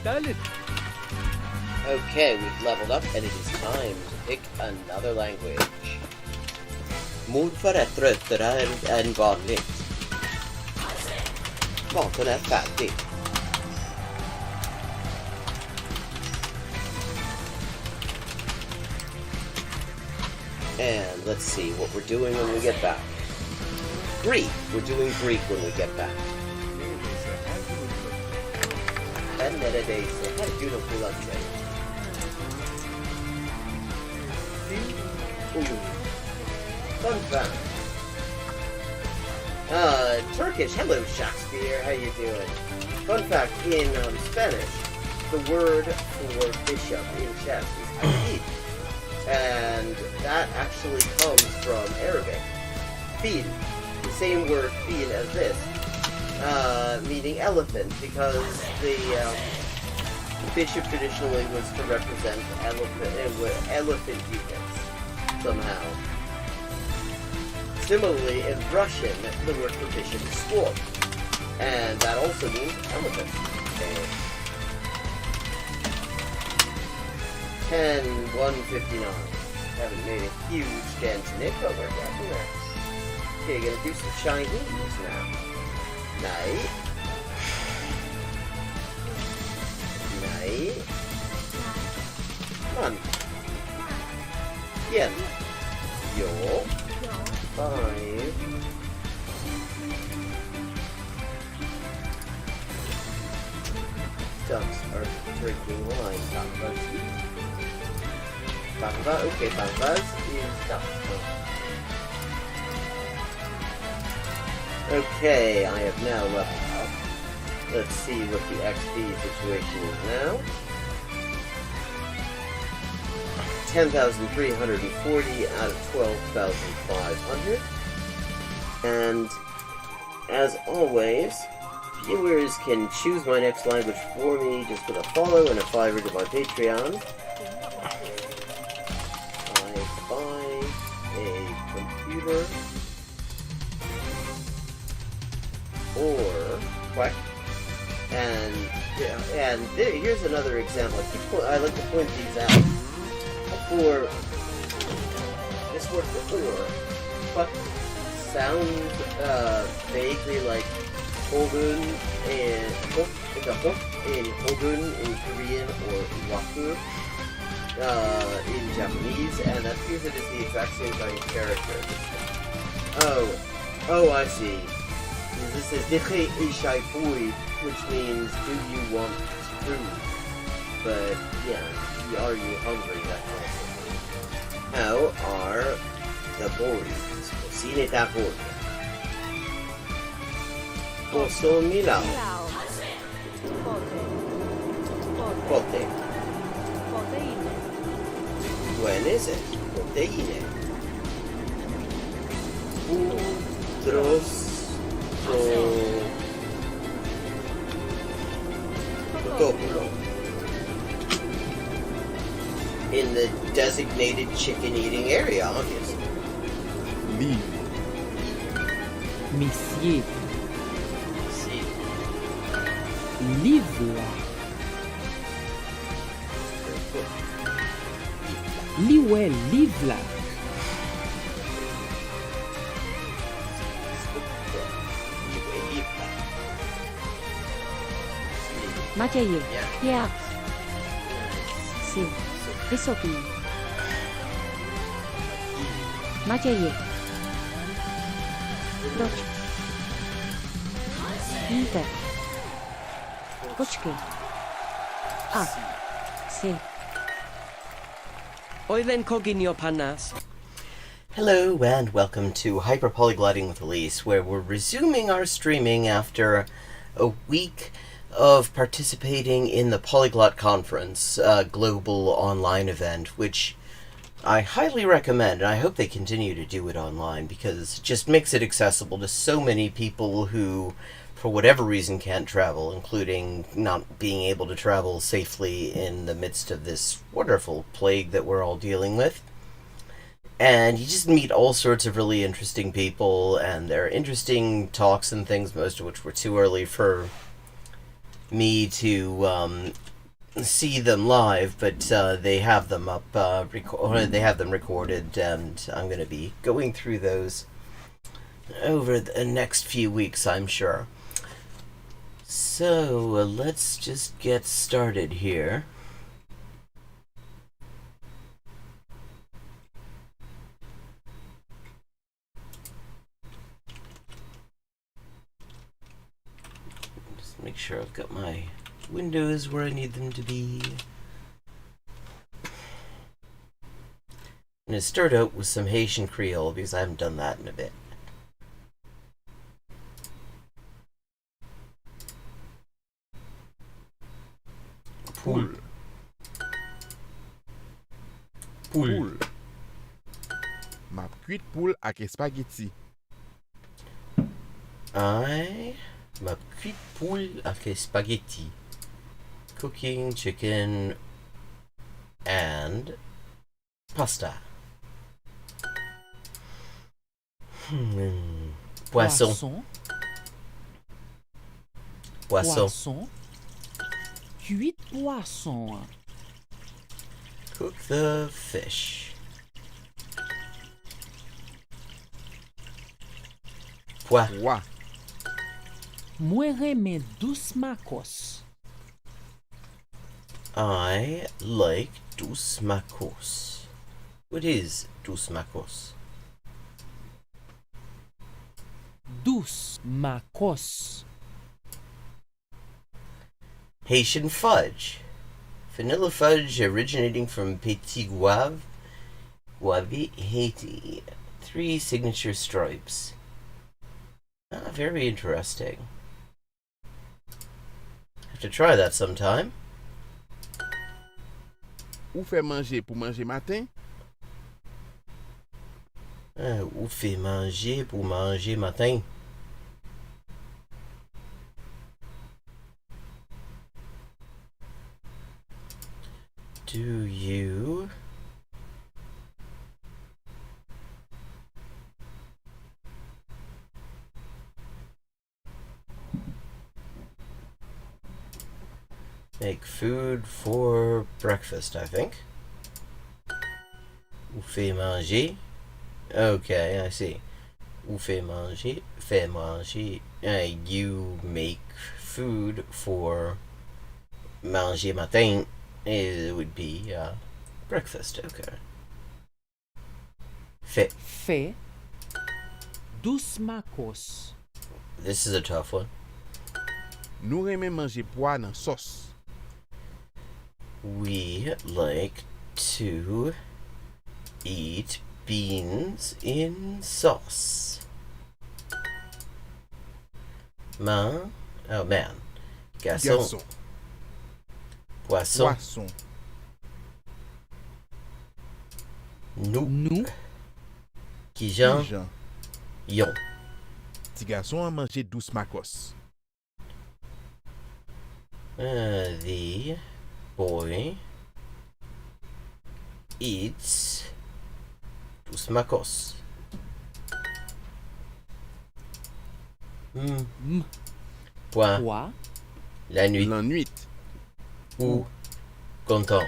Okay, we've leveled up, and it is time to pick another language. Mot tröttare än vanligt. Maten är färdig. And let's see what we're doing when we get back. Greek. We're doing Greek when we get back. And neredeyse her gün kullanacağım. Fun fact. Turkish. Hello, Shakespeare. How you doing? Fun fact, in Spanish, the word for bishop in chess is hadid. And that actually comes from Arabic. Fil. The same word fil as this. Meaning elephant, because the bishop traditionally was to represent elephant units somehow. Similarly, in Russian, the word for bishop is squad, and that also means elephant. Okay. 10-159. Haven't made a huge dent in it, but we're getting there. Okay, gonna do some Chinese now. Night. Come on. Yen. Yo. 5. Ducks are drinking wine. Bamba, okay, Bambas is ducks. Okay, I have now leveled up. Let's see what the XP situation is now. 10,340 out of 12,500. And as always, viewers can choose my next language for me just with a follow and a $5 to my Patreon. I buy a computer or quack. And here's another example. I like to point these out. For this word before, but sounds vaguely like Hogun and in Hogun in Korean or Waku in Japanese, and that appears it is the exact same kind of character. Oh, I see. This is Dikhe Ishai Fui, which means do you want food? But yeah, are you hungry? That kind of thing. How are the boys? Cine ta boy. Posso Milao. Pote. When is it? Proteine. Udros. Protopulo. In the designated chicken-eating area, obviously. Liv. Monsieur. See. Livla. Liwe, livla. Macieje. Ja. Si. Wysoki. Macieje. Proč? Víte. Počkej. A. Si. Oedden coginio panas. Hello and welcome to Hyper Polyglotting with Elise, where we're resuming our streaming after a week of participating in the Polyglot Conference, a global online event, which I highly recommend, and I hope they continue to do it online, because it just makes it accessible to so many people who, for whatever reason, can't travel, including not being able to travel safely in the midst of this wonderful plague that we're all dealing with. And you just meet all sorts of really interesting people, and there are interesting talks and things, most of which were too early for me to see them live, but they have them up, they have them recorded, and I'm going to be going through those over the next few weeks, I'm sure. So let's just get started here. Just make sure I've got my windows where I need them to be. I'm going to start out with some Haitian Creole because I haven't done that in a bit. Poule. Poule. Ma cuite poule ak spaghetti. Ma cuite poule avec spaghetti. Cooking chicken and pasta. Poisson. Poisson. Cuite poisson. Cook the fish. Pois. Pois. Mwen reme douce makos. I like douce macos. What is douce macos? Douce makos. Haitian fudge. Vanilla fudge originating from Petit Guave, Haiti. 3 signature stripes. Very interesting. Have to try that sometime. Ou fait manger pour manger matin? Ou fait manger pour manger matin? Do you make food for breakfast, I think? Ou fait manger? Okay, I see. Ou fait manger? Fait manger. You make food for manger matin. It would be breakfast, okay. Fait. Fait. Douce makos. This is a tough one. Nou reme manger pois nan sauce. We like to eat beans in sauce. Man. Garçon. Garçon. Poisson. Poisson. Nou. Kijan. Jean. Yon. Ti garçon a mangé douce makos. The boy eats douce macos. Point. Pois. La nuit. La nuit. Ou content.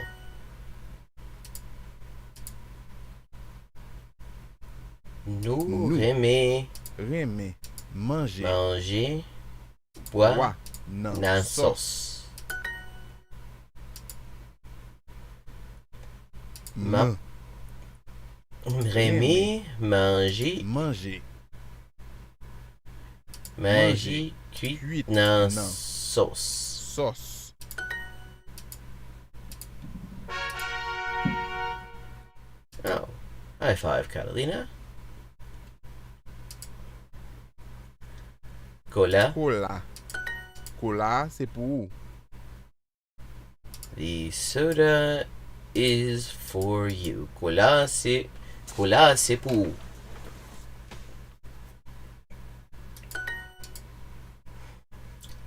Nous aimer Reme manger manger pois pois nan dans sauce. sauce. Man. Aimer manger Manger. manger cuit Cuit dans dans sauce. sauce. Oh, high five, Catalina. Cola. Cola. Cola, c'est pour ou? The soda is for you. Cola, c'est pour.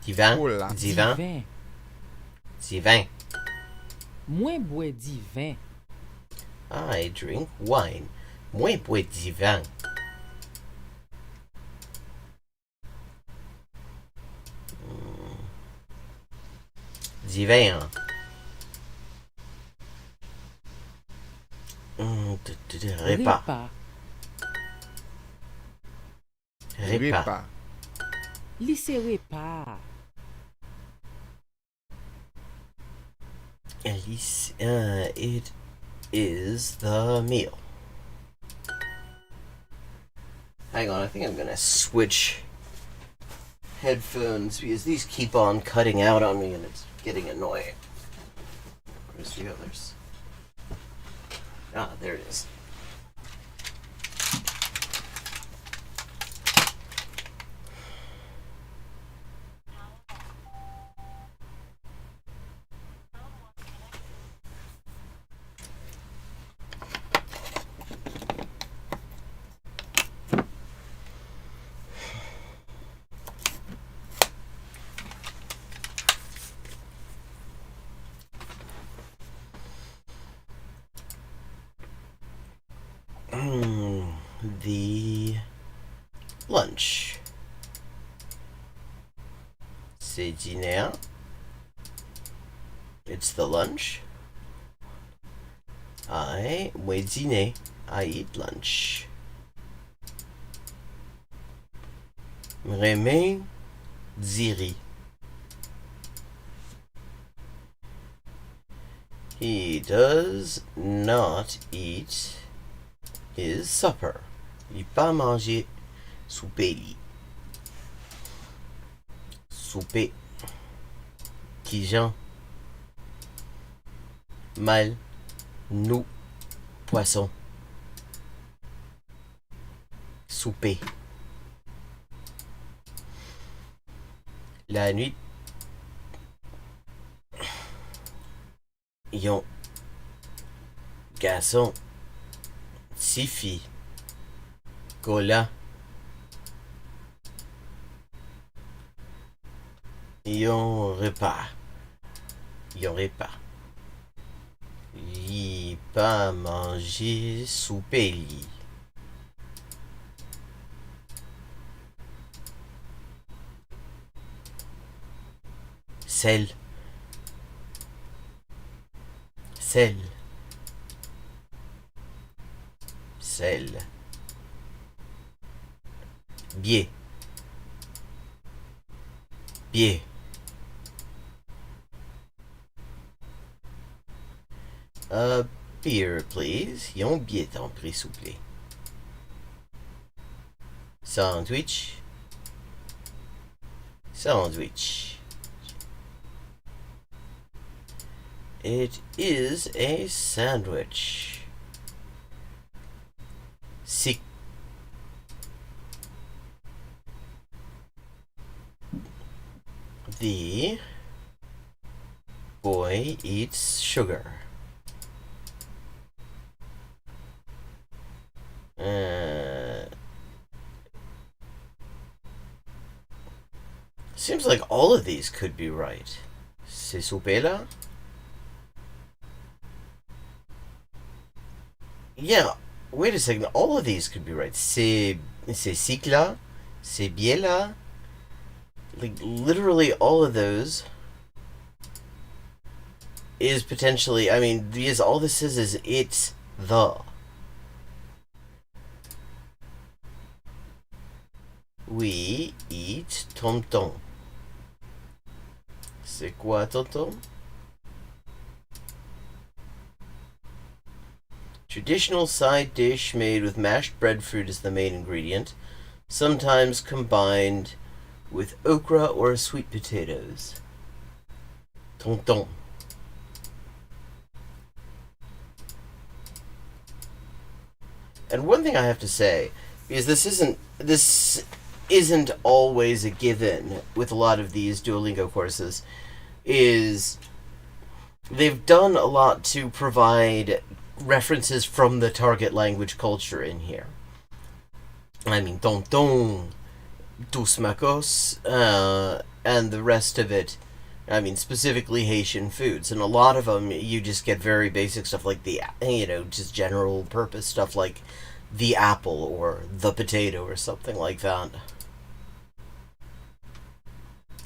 Divin. Cola. Divin. Divin. Divin. Mwen bwe divin. I drink wine. Moi bois divin. Divin. Repas. repas, Repas. Repas. li se repas, Elise, it is the meal. Hang on, I think I'm gonna switch headphones because these keep on cutting out on me and it's getting annoying. Where's the others? Ah, there it is. The lunch. C'est dîner. It's the lunch. Moi dîner. I eat lunch. Rémi diri. He does not eat his supper. Il pas manger souper lit. Souper. Pigeon. Mal. Nous. Poisson. Souper. La nuit. Yon. Garçon. Sifi. Cola. Yon repas. Yon repas. Il pas manger souper lit. Sel. Sel. Sel. Biais. Biais. Beer, please. Yon biais en prix, s'il vous plaît. Sandwich. Sandwich. It is a sandwich. Sick. The boy eats sugar. Seems like all of these could be right. C'est souper là? Yeah, wait a second. All of these could be right. C'est sick là? C'est bien là? Like, literally all of those is potentially, I mean, because all this is it's the. We eat tom-tom. C'est quoi tom-tom? Traditional side dish made with mashed breadfruit as the main ingredient, sometimes combined with okra or sweet potatoes. Tom-tom. And one thing I have to say, because this isn't always a given with a lot of these Duolingo courses, is they've done a lot to provide references from the target language culture in here. I mean, tonton, tous macos, and the rest of it, I mean, specifically Haitian foods. And a lot of them, you just get very basic stuff like just general purpose stuff like the apple or the potato or something like that.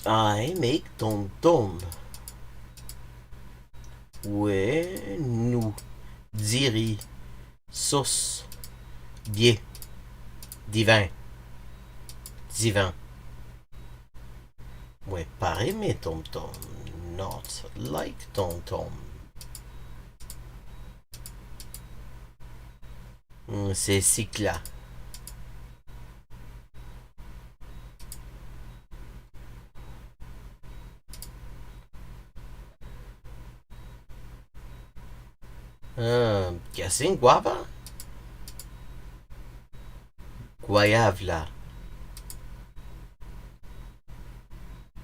I make tom-tom. Ouais, nous diri sauce, biais, divin, divin. Ouais, pas aimer tom-tom, not like tom-tom. C'est cycla. Guessing guava? Guayavla.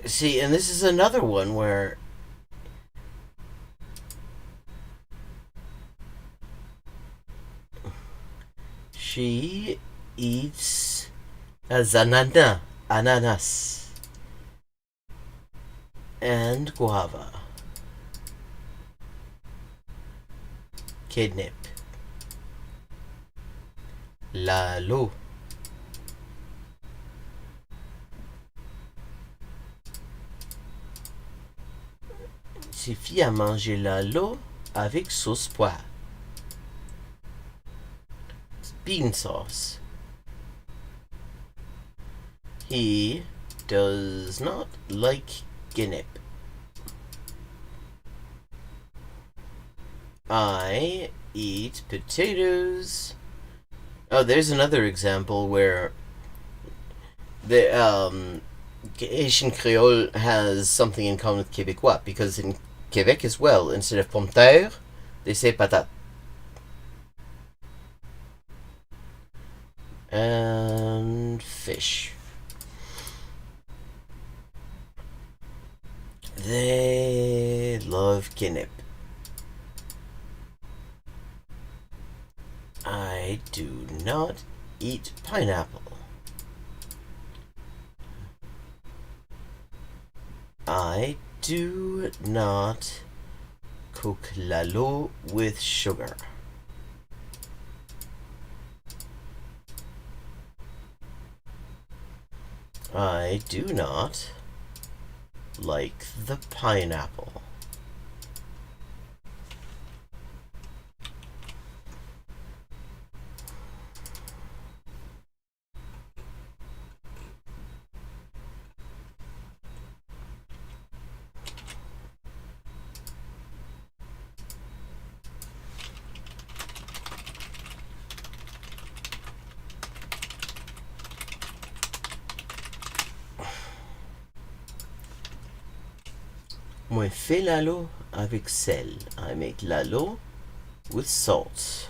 See, and this is another one where she eats ananas, and guava. Kidnap. Lalo. Suffit à manger lalo avec sauce poire. Bean sauce. He does not like guinea. I eat potatoes. Oh, there's another example where the Haitian Creole has something in common with Québécois, because in Quebec as well, instead of pomme de terre, they say patate. And fish. They love guinea. I do not eat pineapple. I do not cook lalo with sugar. I do not like the pineapple. Moi fais lalo avec sel. I make lalo with salt.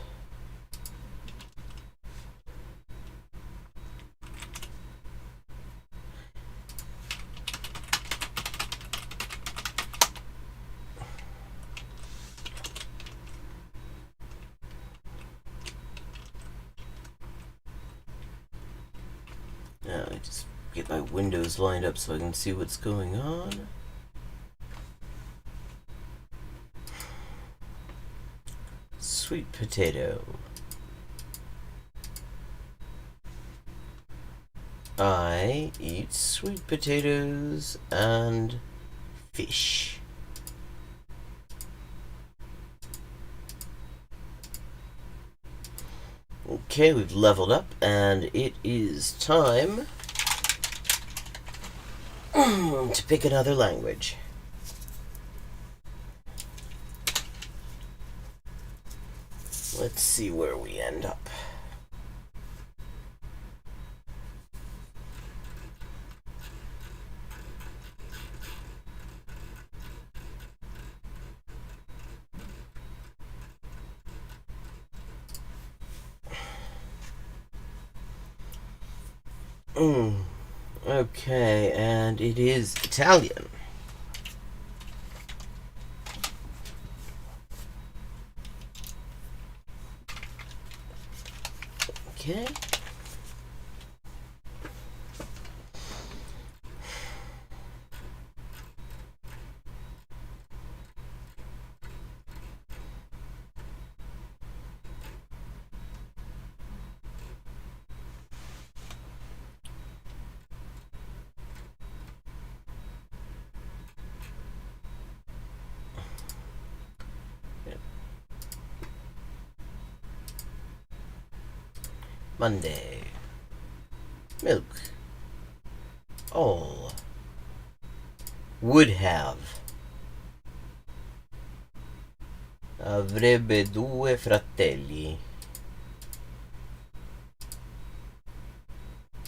Now I just get my windows lined up so I can see what's going on. Sweet potato. I eat sweet potatoes and fish. Okay, we've leveled up, and it is time to pick another language. Let's see where we end up. Okay, and it is Italian. Okay. Monday. Milk. All. Would have. Avrebbe 2 fratelli.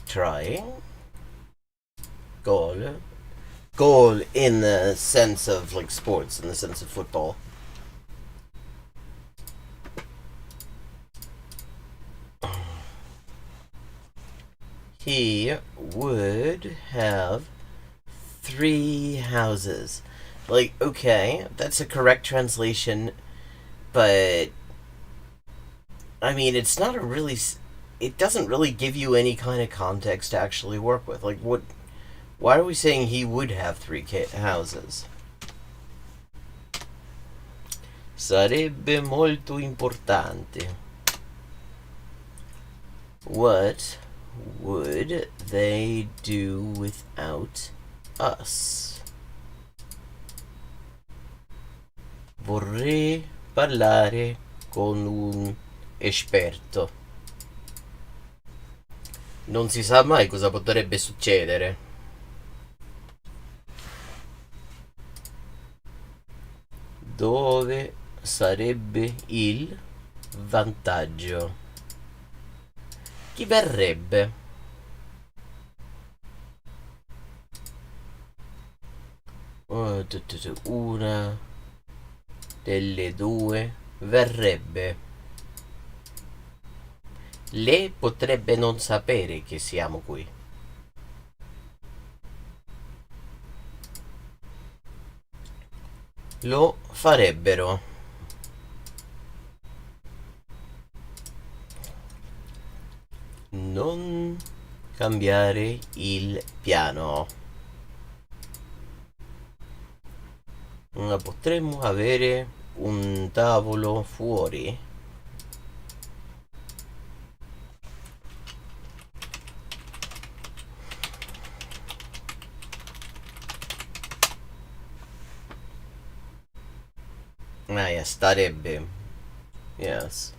Trying. Goal. Goal in the sense of like sports, in the sense of football. He would have 3 houses. Like, okay, that's a correct translation, but I mean, it's not a really. It doesn't really give you any kind of context to actually work with. Like, what? Why are we saying he would have 3 houses? Sarebbe molto importante. What would they do without us? Vorrei parlare con un esperto. Non si sa mai cosa potrebbe succedere. Dove sarebbe il vantaggio? Chi verrebbe? Una delle 2 verrebbe. Lei potrebbe non sapere che siamo qui. Lo farebbero. Non cambiare il piano. Potremmo avere un tavolo fuori. Ah, yeah, starebbe. Yes.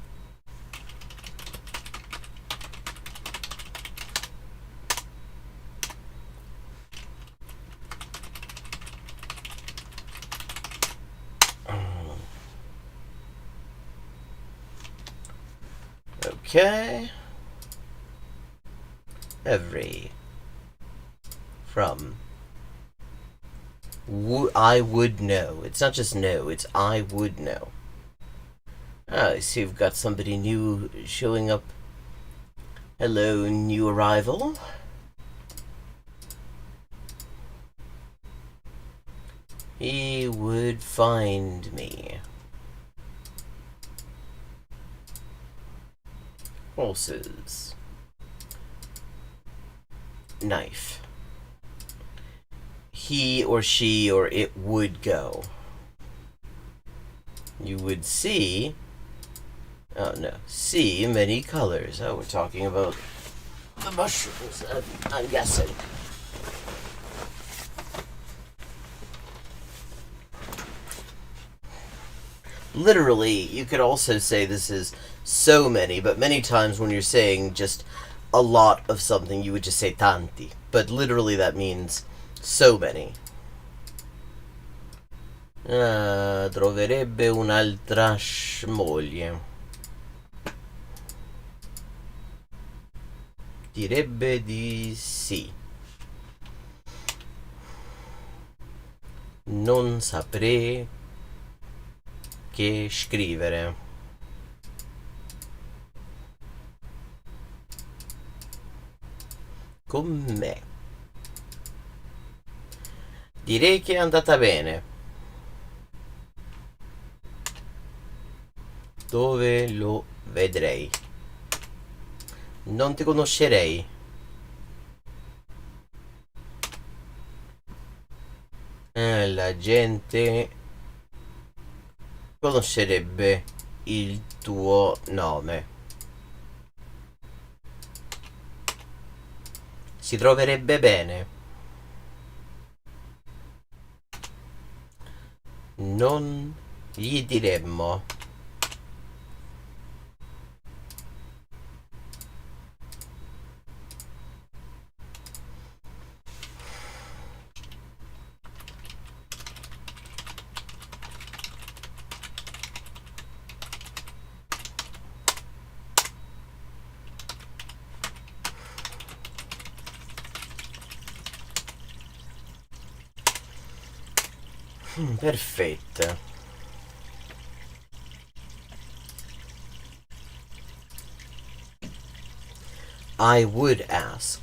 Okay. Every. From. I would know. It's not just know, it's I would know. Ah, I see you've got somebody new showing up. Hello, new arrival. He would find me. Horses. Knife. He or she or it would go. You would see. Oh no. See many colors. Oh, we're talking about the mushrooms, I'm guessing. Literally, you could also say this is so many, but many times when you're saying just a lot of something, you would just say tanti. But literally that means so many. Troverebbe un'altra moglie. Direbbe di sì. Non saprei che scrivere. Con me. Direi che è andata bene. Dove lo vedrei? Non ti conoscerei. La gente conoscerebbe il tuo nome. Si troverebbe bene. Non gli diremmo. Perfetto. I would ask.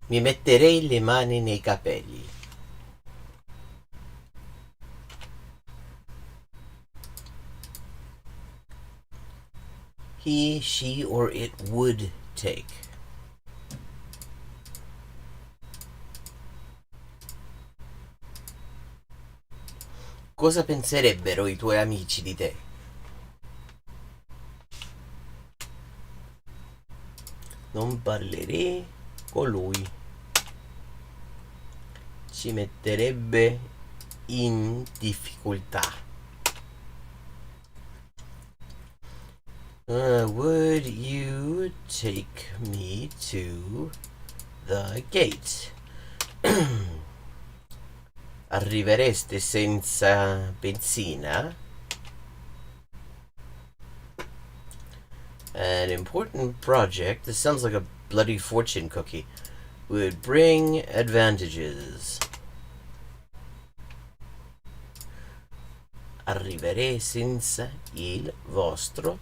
Mi metterei le mani nei capelli. He, she, or it would take. Cosa penserebbero i tuoi amici di te? Non parlerei con lui. Ci metterebbe in difficoltà. Would you take me to the gate? Arrivereste senza benzina? An important project, this sounds like a bloody fortune cookie, would bring advantages. Arriverei senza il vostro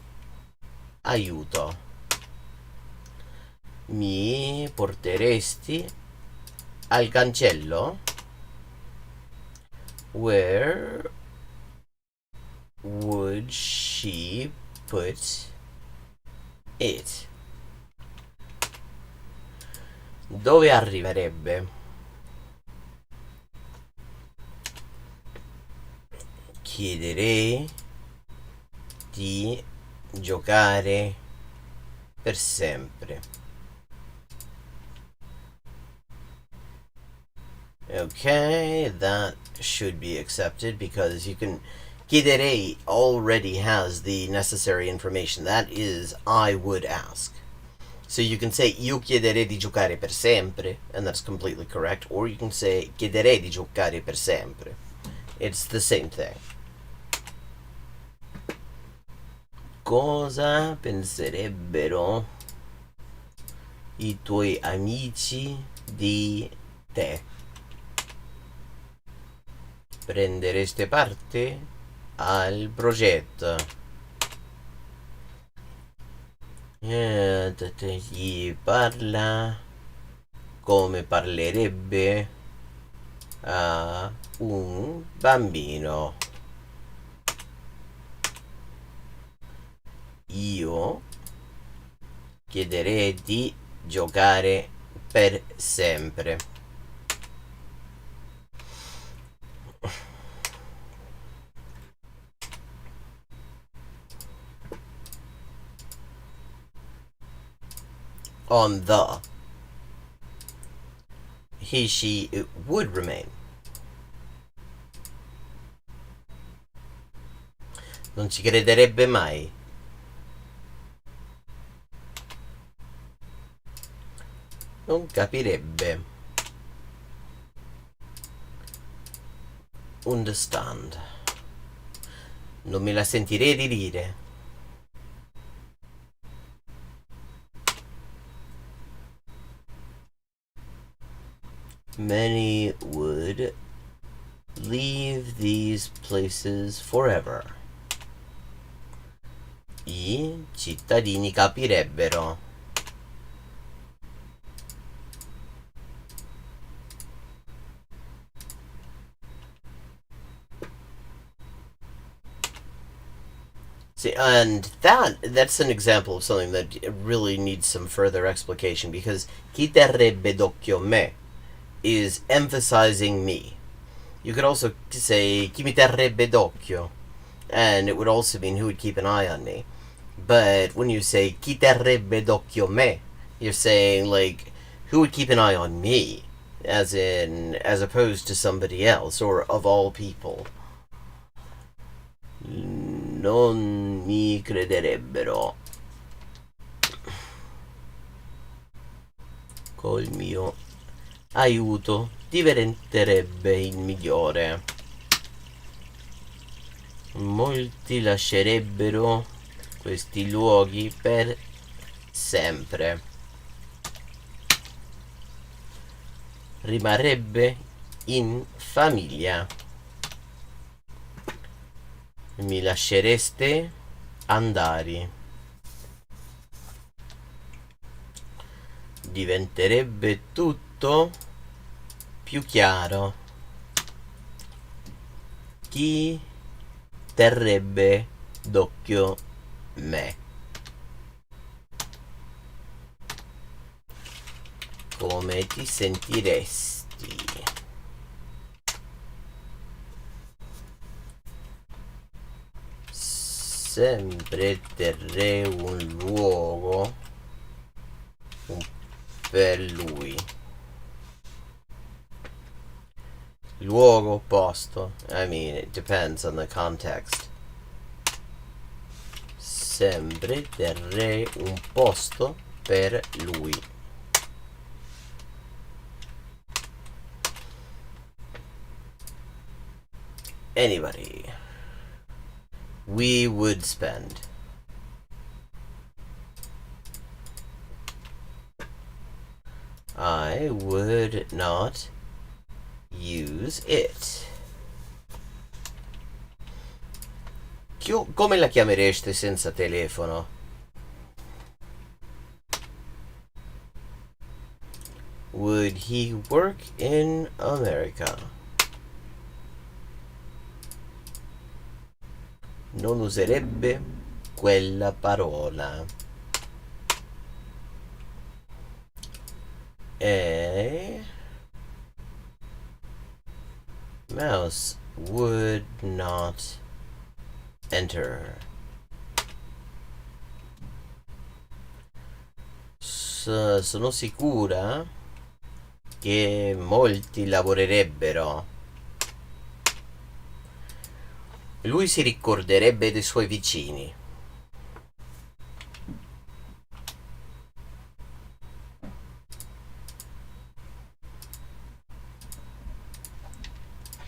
aiuto. Mi porteresti al cancello? Where would she put it? Dove arriverebbe? Chiederei di giocare per sempre. Okay, that should be accepted because you can. Chiederei already has the necessary information. That is, I would ask. So you can say io chiederei di giocare per sempre, and that's completely correct. Or you can say chiederei di giocare per sempre. It's the same thing. Cosa penserebbero i tuoi amici di te? Prendereste parte al progetto? Gli parla come parlerebbe a un bambino. Io chiederei di giocare per sempre. On the. He, she, it would remain. Non ci crederebbe mai. Non capirebbe. Understand. Non me la sentirei di dire. Many would leave these places forever. I cittadini capirebbero. See, and that's an example of something that really needs some further explication, because chi terrebbe d'occhio me is emphasizing me. You could also say chi mi terrebbe d'occhio, and it would also mean who would keep an eye on me. But when you say chi terrebbe d'occhio me, you're saying, like, who would keep an eye on me, as opposed to somebody else, or of all people. Non mi crederebbero. Col mio aiuto diventerebbe il migliore. Molti lascerebbero questi luoghi per sempre. Rimarrebbe in famiglia. Mi lascereste andare. Diventerebbe tutto più chiaro. Chi terrebbe d'occhio me? Come ti sentiresti? Sempre terrei un luogo per lui. Luogo, posto. I mean, it depends on the context. Sempre terrei un posto per lui. Anybody. We would spend. I would not use it. Come la chiamereste senza telefono? Would he work in America? Non userebbe quella parola. A mouse would not enter. Sono sicura che molti lavorerebbero. Lui si ricorderebbe dei suoi vicini.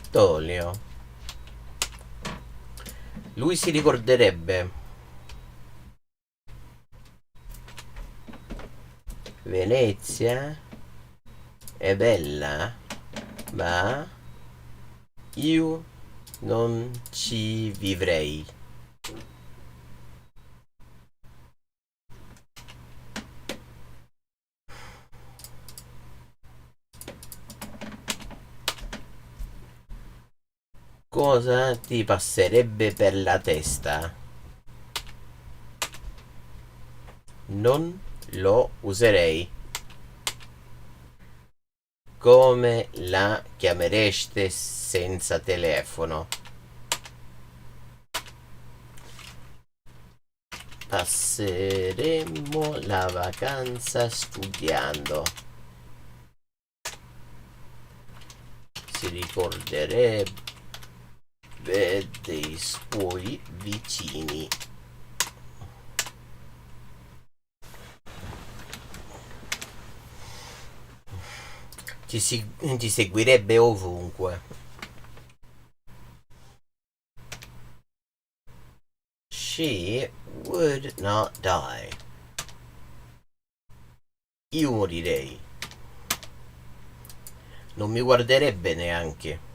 Tolio. Lui si ricorderebbe. Venezia è bella, ma io non ci vivrei. Cosa ti passerebbe per la testa? Non lo userei. Come la chiamereste senza telefono? Passeremo la vacanza studiando. Si ricorderebbe dei suoi vicini. Ti seguirebbe ovunque. She would not die. Io morirei. Non mi guarderebbe neanche.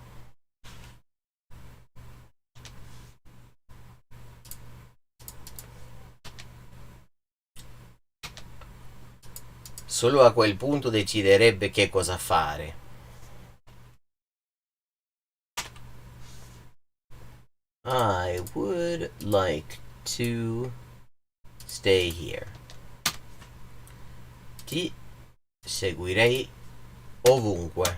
Solo a quel punto deciderebbe che cosa fare. I would like to stay here. Ti seguirei ovunque.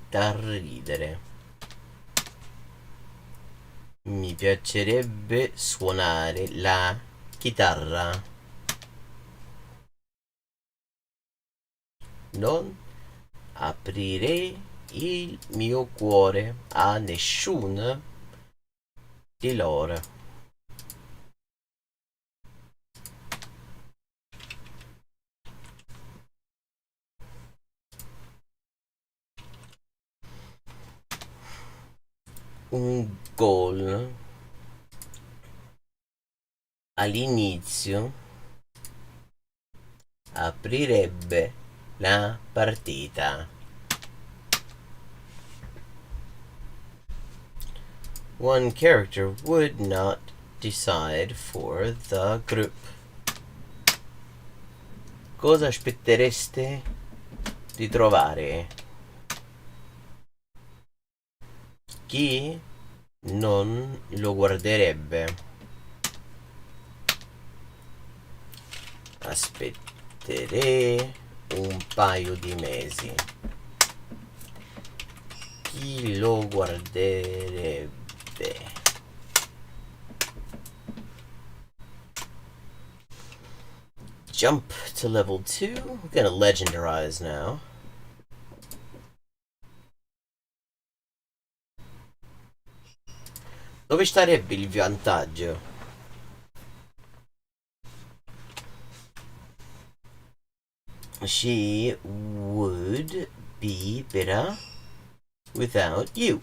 Da ridere. Mi piacerebbe suonare la chitarra. Non aprirei il mio cuore a nessuno di loro. Un goal all'inizio aprirebbe la partita. One character would not decide for the group. Cosa aspettereste di trovare? Chi non lo guarderebbe? Aspetterei un paio di mesi. Chi lo guarderebbe? Jump to level 2. We're gonna legendarize now. Dove starebbe il vantaggio? She would be better without you.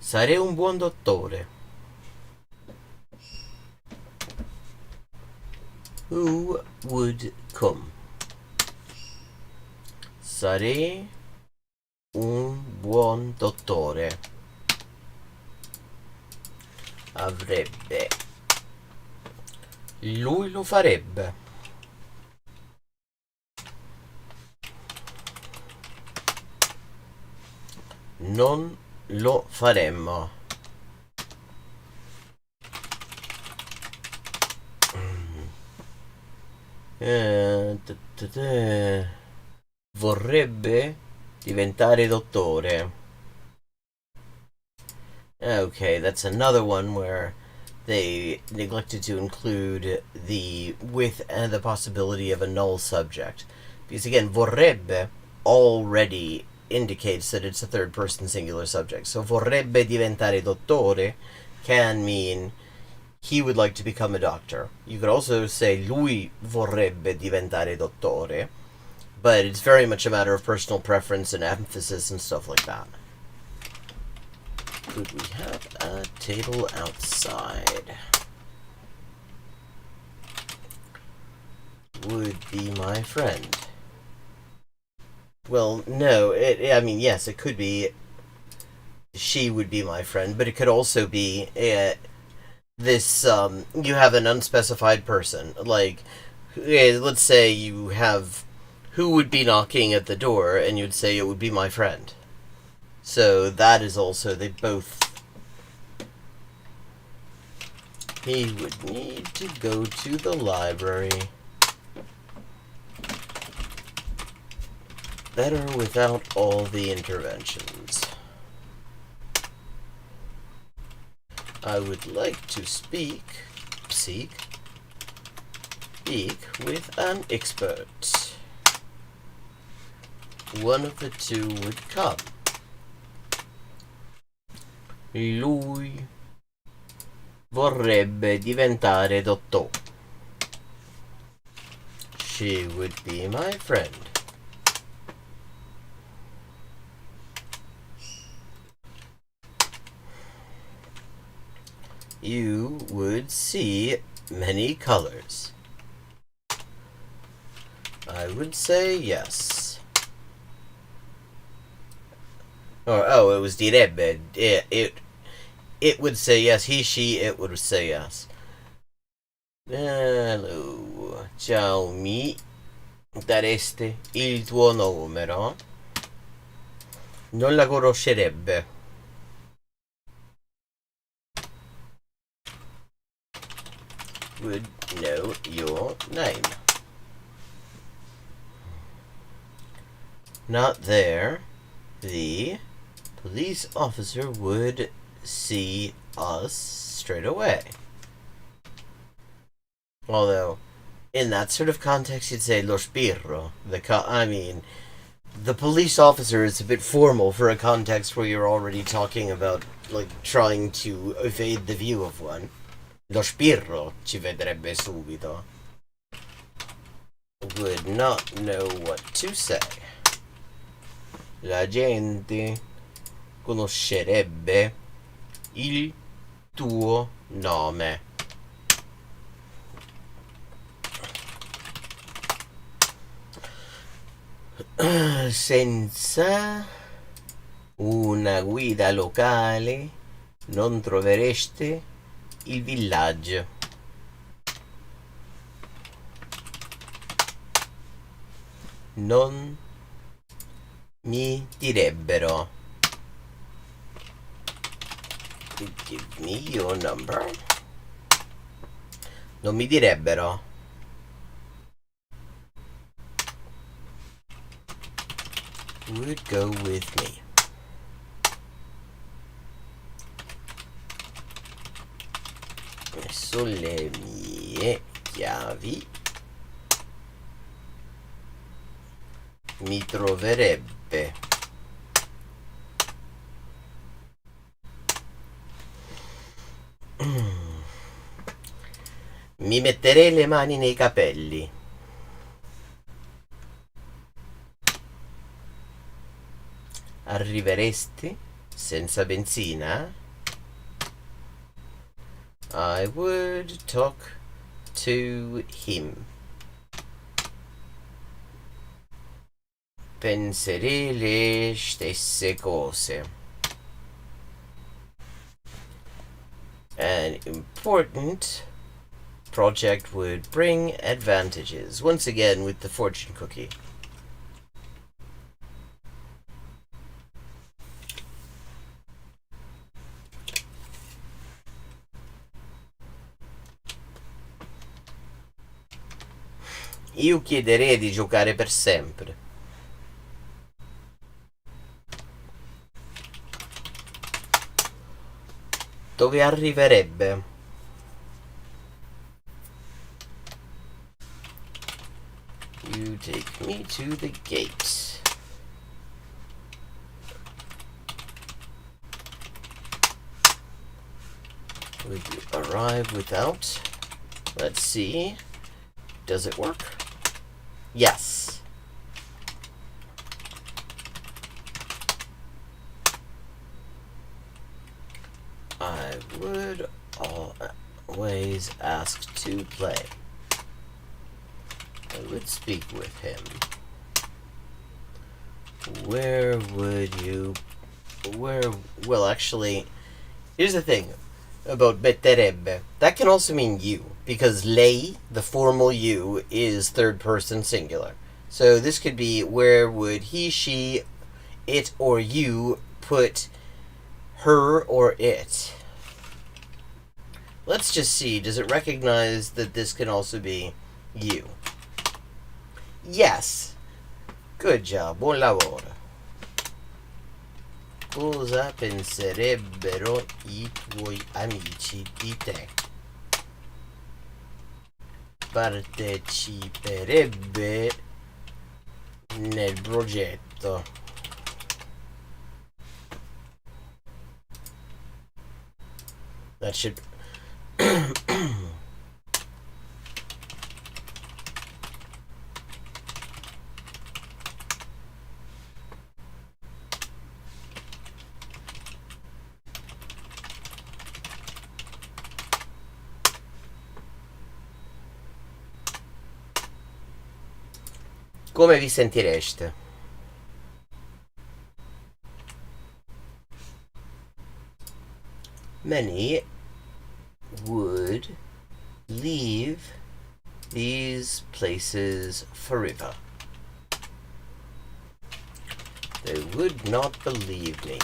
Sarei un buon dottore. Who would come? Sarei un buon dottore. Avrebbe. Lui lo farebbe. Non lo faremmo. Vorrebbe diventare dottore. Okay, that's another one where they neglected to include the with and the possibility of a null subject. Because again, vorrebbe already indicates that it's a third person singular subject. So vorrebbe diventare dottore can mean he would like to become a doctor. You could also say lui vorrebbe diventare dottore, but it's very much a matter of personal preference and emphasis and stuff like that. Could we have a table outside? Would be my friend. Well, no, I mean, yes, it could be she would be my friend, but it could also be this, you have an unspecified person. Like, let's say you have who would be knocking at the door, and you'd say it would be my friend. So that is also, they both... He would need to go to the library. Better without all the interventions. I would like to speak with an expert. One of the two would come. Lui vorrebbe diventare dottore. She would be my friend. You would see many colors. I would say yes. Or, oh, it was direbbe. It would say yes. He, she, it would say yes. Hello. Ciao, mi dareste il tuo numero? Non la conoscerebbe. Would know your name. Not there. The police officer would see us straight away. Although, in that sort of context, you'd say lo sbirro. The police officer is a bit formal for a context where you're already talking about, like, trying to evade the view of one. Lo sbirro ci vedrebbe subito. Would not know what to say. La gente conoscerebbe il tuo nome. Senza una guida locale non trovereste il villaggio. Non mi direbbero. Give me your number. Non mi direbbero. Would go with me. Messo le mie chiavi. Mi troverebbe. Mi metterei le mani nei capelli. Arriveresti senza benzina? I would talk to him. Penserei le stesse cose. An important project would bring advantages. Once again with the fortune cookie. Io chiederei di giocare per sempre. Dove arriverebbe? You take me to the gate. Would you arrive without? Let's see. Does it work? Yes. I would always ask to play. I would speak with him. Where would you... Well, actually, here's the thing about metterebbe. That can also mean you, because lei, the formal you, is third person singular. So this could be where would he, she, it, or you put her or it. Let's just see, does it recognize that this can also be you? Yes. Good job, buon lavoro. Cosa penserebbero i tuoi amici di te? Parteciperebbe nel progetto. That should... Come vi sentireste? Many would leave these places forever. They would not believe me.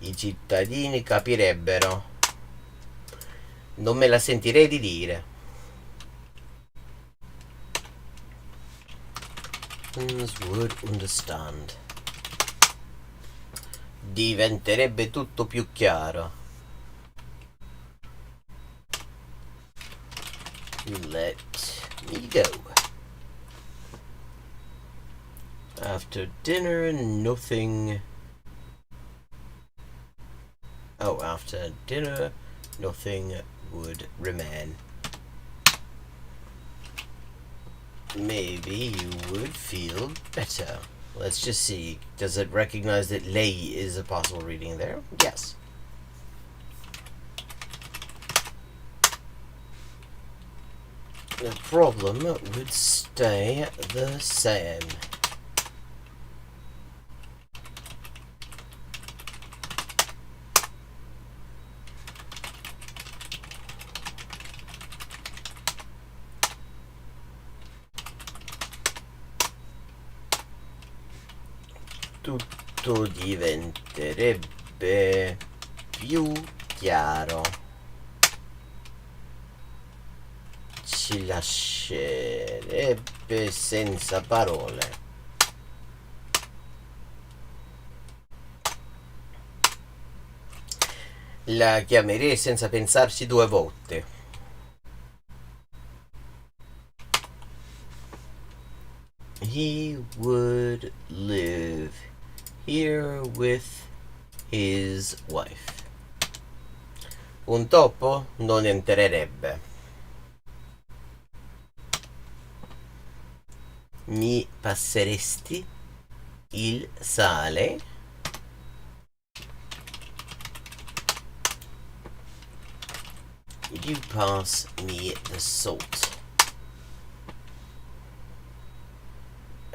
I cittadini capirebbero. Non me la sentirei di dire. Would understand. Diventerebbe tutto più chiaro. You let me go. After dinner, nothing. Oh, after dinner, nothing would remain. Maybe you would feel better. Let's just see. Does it recognize that lei is a possible reading there? Yes. the problem would stay the same. Tutto diventerebbe più chiaro. Ci lascerebbe senza parole. La chiamerei senza pensarci due volte. He would live here with his wife. Un topo non entrerebbe. Mi passeresti il sale? You pass me the salt.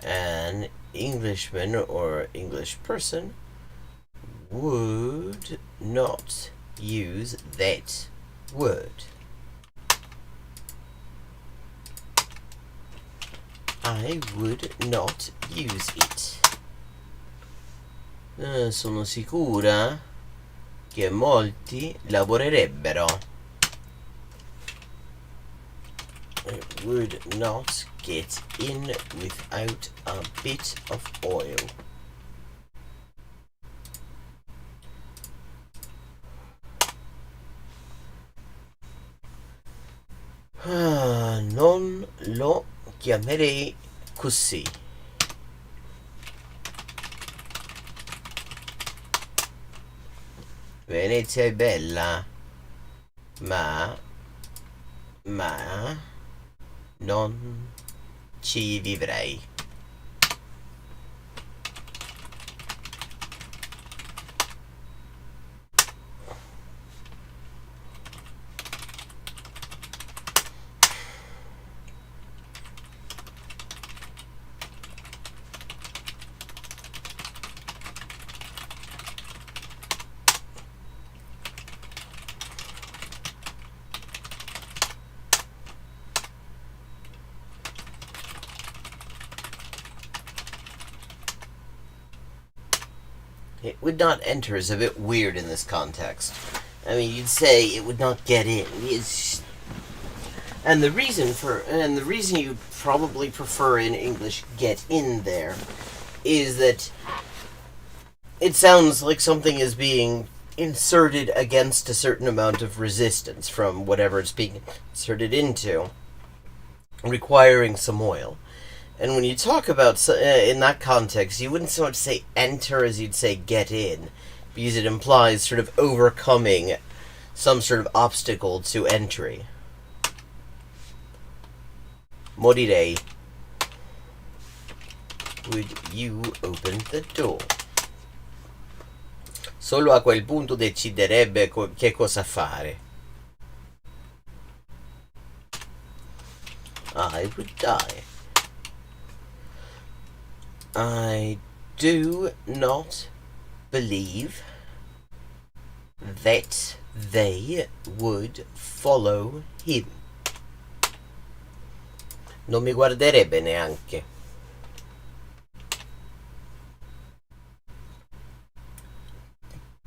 An Englishman or English person would not use that word. I would not use it. Sono sicura che molti lavorerebbero. It would not get in without a bit of oil. Non lo chiamerei così. Venezia è bella, ma non ci vivrei. It would not enter is a bit weird in this context. I mean, you'd say it would not get in. And the reason you'd probably prefer in English "get in" there is that it sounds like something is being inserted against a certain amount of resistance from whatever it's being inserted into, requiring some oil. And when you talk about, in that context, you wouldn't so much say enter as you'd say get in, because it implies sort of overcoming some sort of obstacle to entry. Morirei. Would you open the door? Solo a quel punto deciderebbe che cosa fare. I would die. I do not believe that they would follow him. Non mi guarderebbe neanche.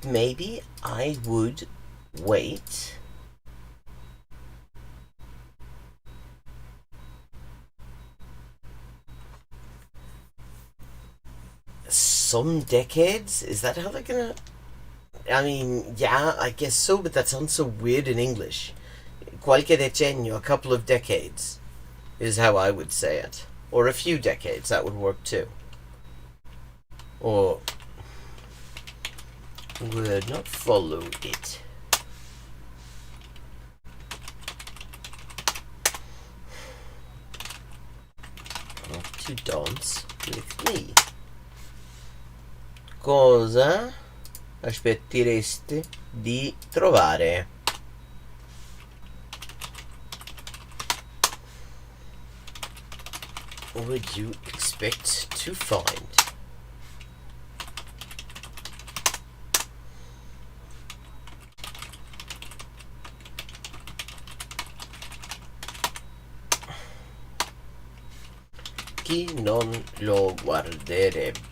Maybe I would wait. Some decades? Is that how they're gonna... I mean, yeah, I guess so, but that sounds so weird in English. Qualche decennio, a couple of decades, is how I would say it. Or a few decades, that would work too. Or... would not follow it. To dance with me. Cosa aspetteresti di trovare? would you expect to find? Chi non lo guarderebbe?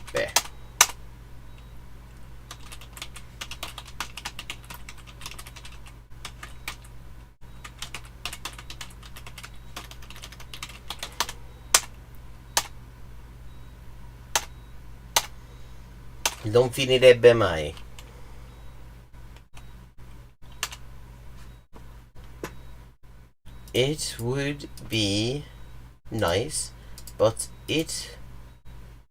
Non finirebbe mai. It would be nice, but it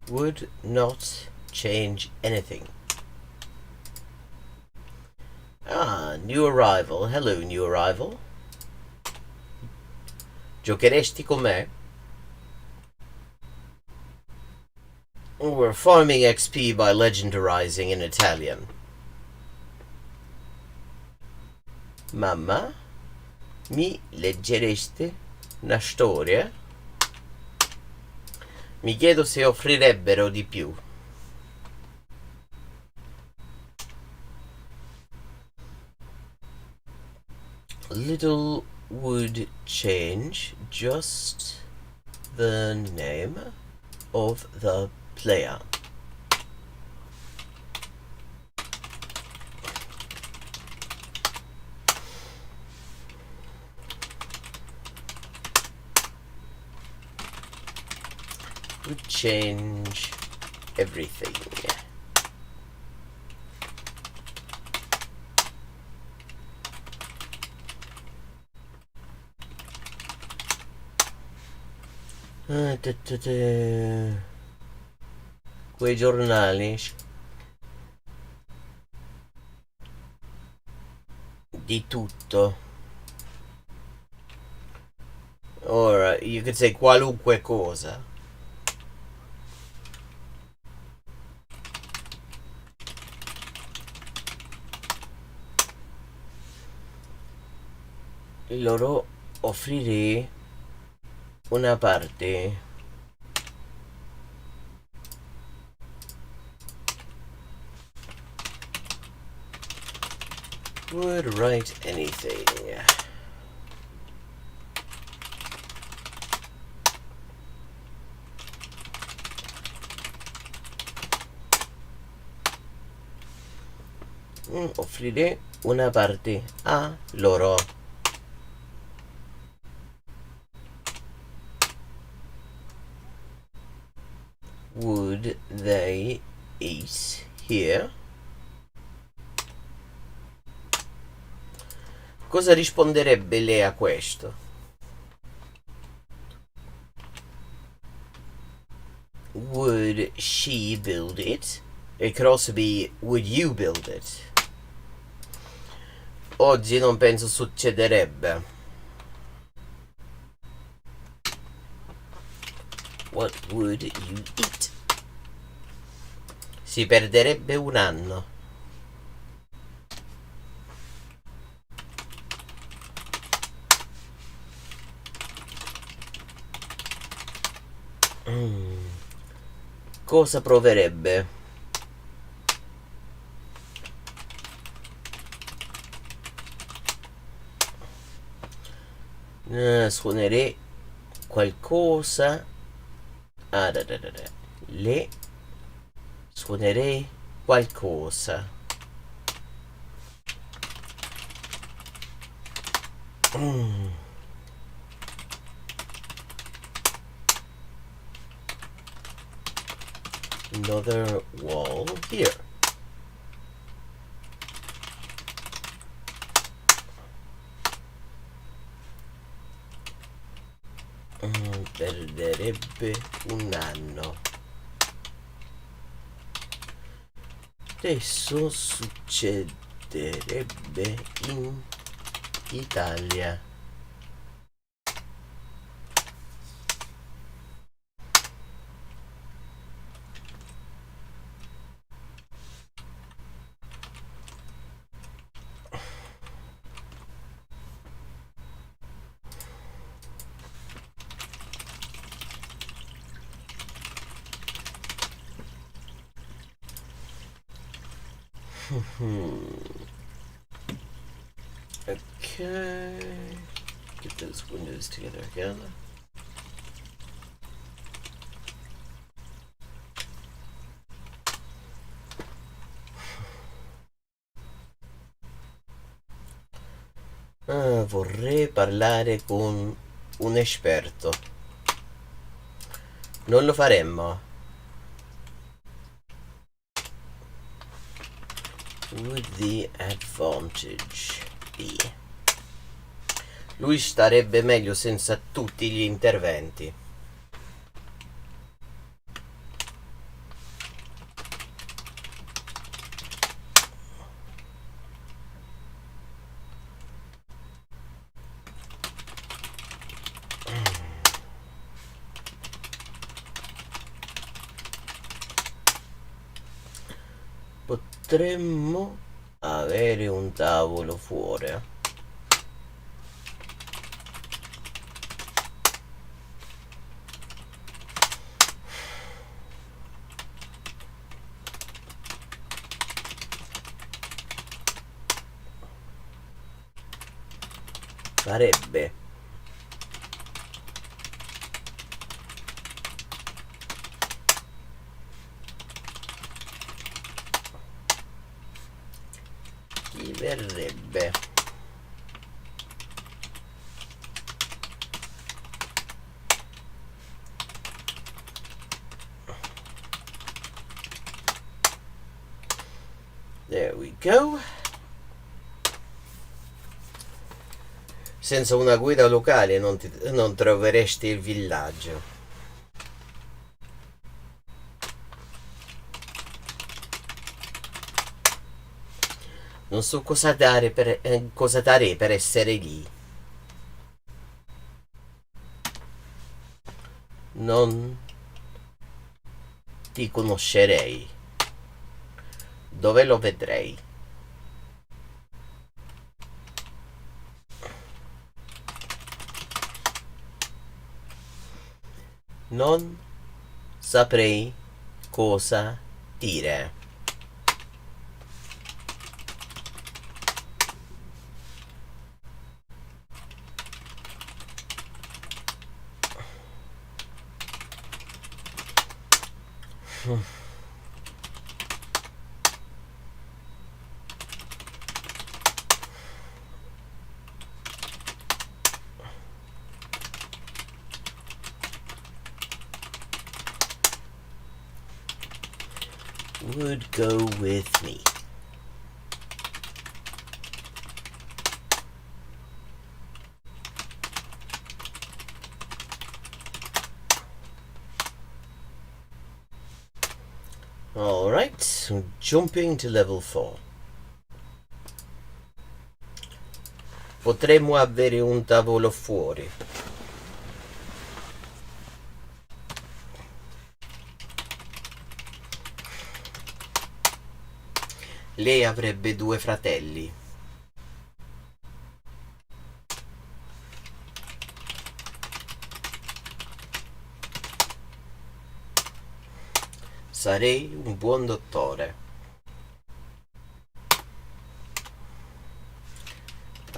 would not change anything. Ah, new arrival. Hello, new arrival. Giocheresti con me? We're farming XP by legendarizing in Italian. Mamma, mi leggereste una storia? Mi chiedo se offrirebbero di più. Little would change, just the name of the player. Would change everything. Quei giornali di tutto. Ora, you could say qualunque cosa. Loro offrirei una parte. Would write anything. Offrirei una parte a loro. Would they eat here? Cosa risponderebbe lei a questo? Would she build it? It could also be, would you build it? Oggi non penso succederebbe. What would you eat? Si perderebbe un anno. Cosa proverebbe? Suonerei qualcosa. Le suonerei qualcosa. Another wall here. Perderebbe un anno. Adesso succederebbe in Italia. Okay. Get those windows together again. Vorrei parlare con un esperto. Non lo faremmo. Would the advantage be? Lui starebbe meglio senza tutti gli interventi. Potremmo avere un tavolo fuori. Farebbe. Chi verrebbe? There we go. Senza una guida locale non troveresti il villaggio. Non so cosa dare per essere lì. Non ti conoscerei. Dove lo vedrei? Non saprei cosa dire. Would go with me. Alright, so jumping to level 4. Potremmo avere un tavolo fuori. Lei avrebbe 2 fratelli. Sarei un buon dottore.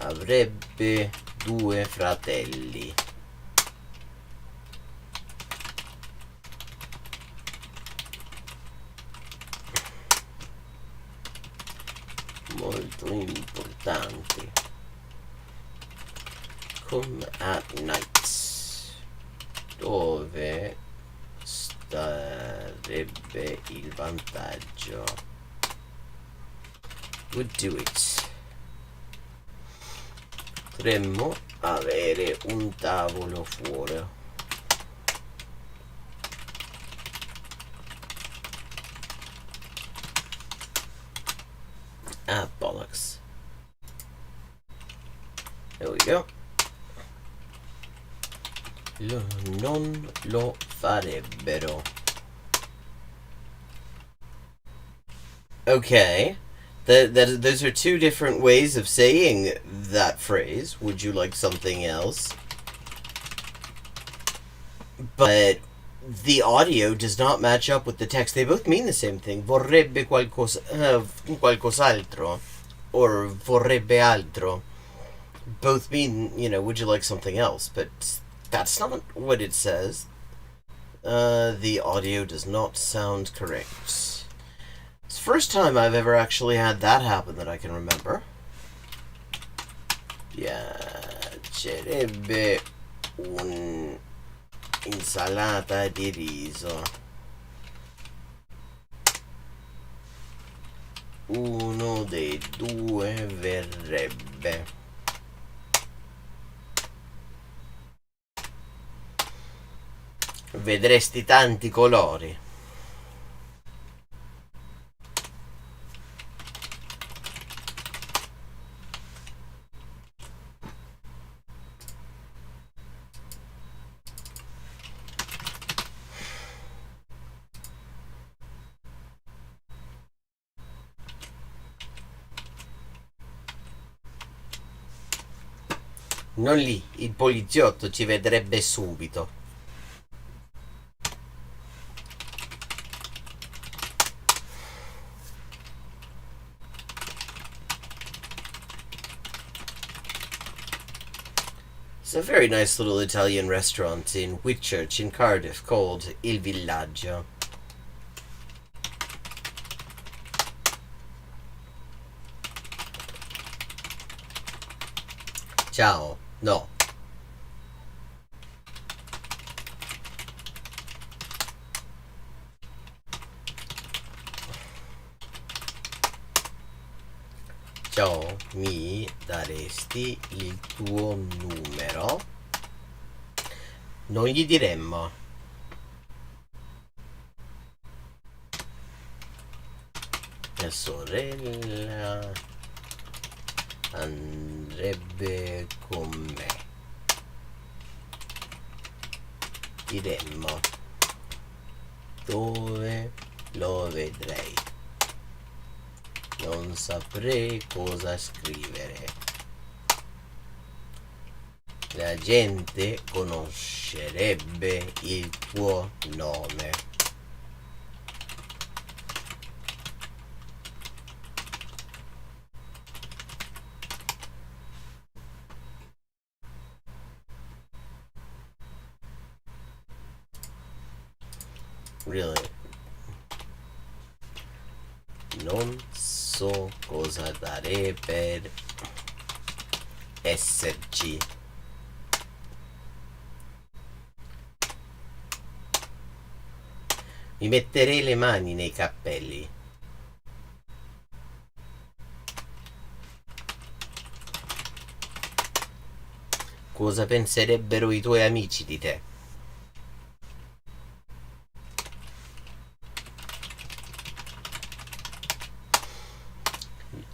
Avrebbe 2 fratelli. Molto importanti. Come at night. Dove starebbe il vantaggio? Would do it. Potremmo avere un tavolo fuori. Ah, bollocks. There we go. Non lo farebbero. Okay. Those are 2 different ways of saying that phrase. Would you like something else? But the audio does not match up with the text. They both mean the same thing. Vorrebbe qualcos'altro. Or vorrebbe altro. Both mean, would you like something else? But that's not what it says. The audio does not sound correct. It's the first time I've ever actually had that happen that I can remember. Piacerebbe un'insalata di riso. Uno dei due verrebbe. Vedresti tanti colori. Non lì, il poliziotto ci vedrebbe subito. It's a very nice little Italian restaurant in Whitchurch in Cardiff called Il Villaggio. Ciao, no. Ciao, mi daresti il tuo numero? Non gli diremmo. Mia sorella andrebbe con me. Diremmo. Dove lo vedrei? Non saprei cosa scrivere. La gente conoscerebbe il tuo nome. Really? Non so cosa dare per esserci. Mi metterei le mani nei capelli. Cosa penserebbero i tuoi amici di te?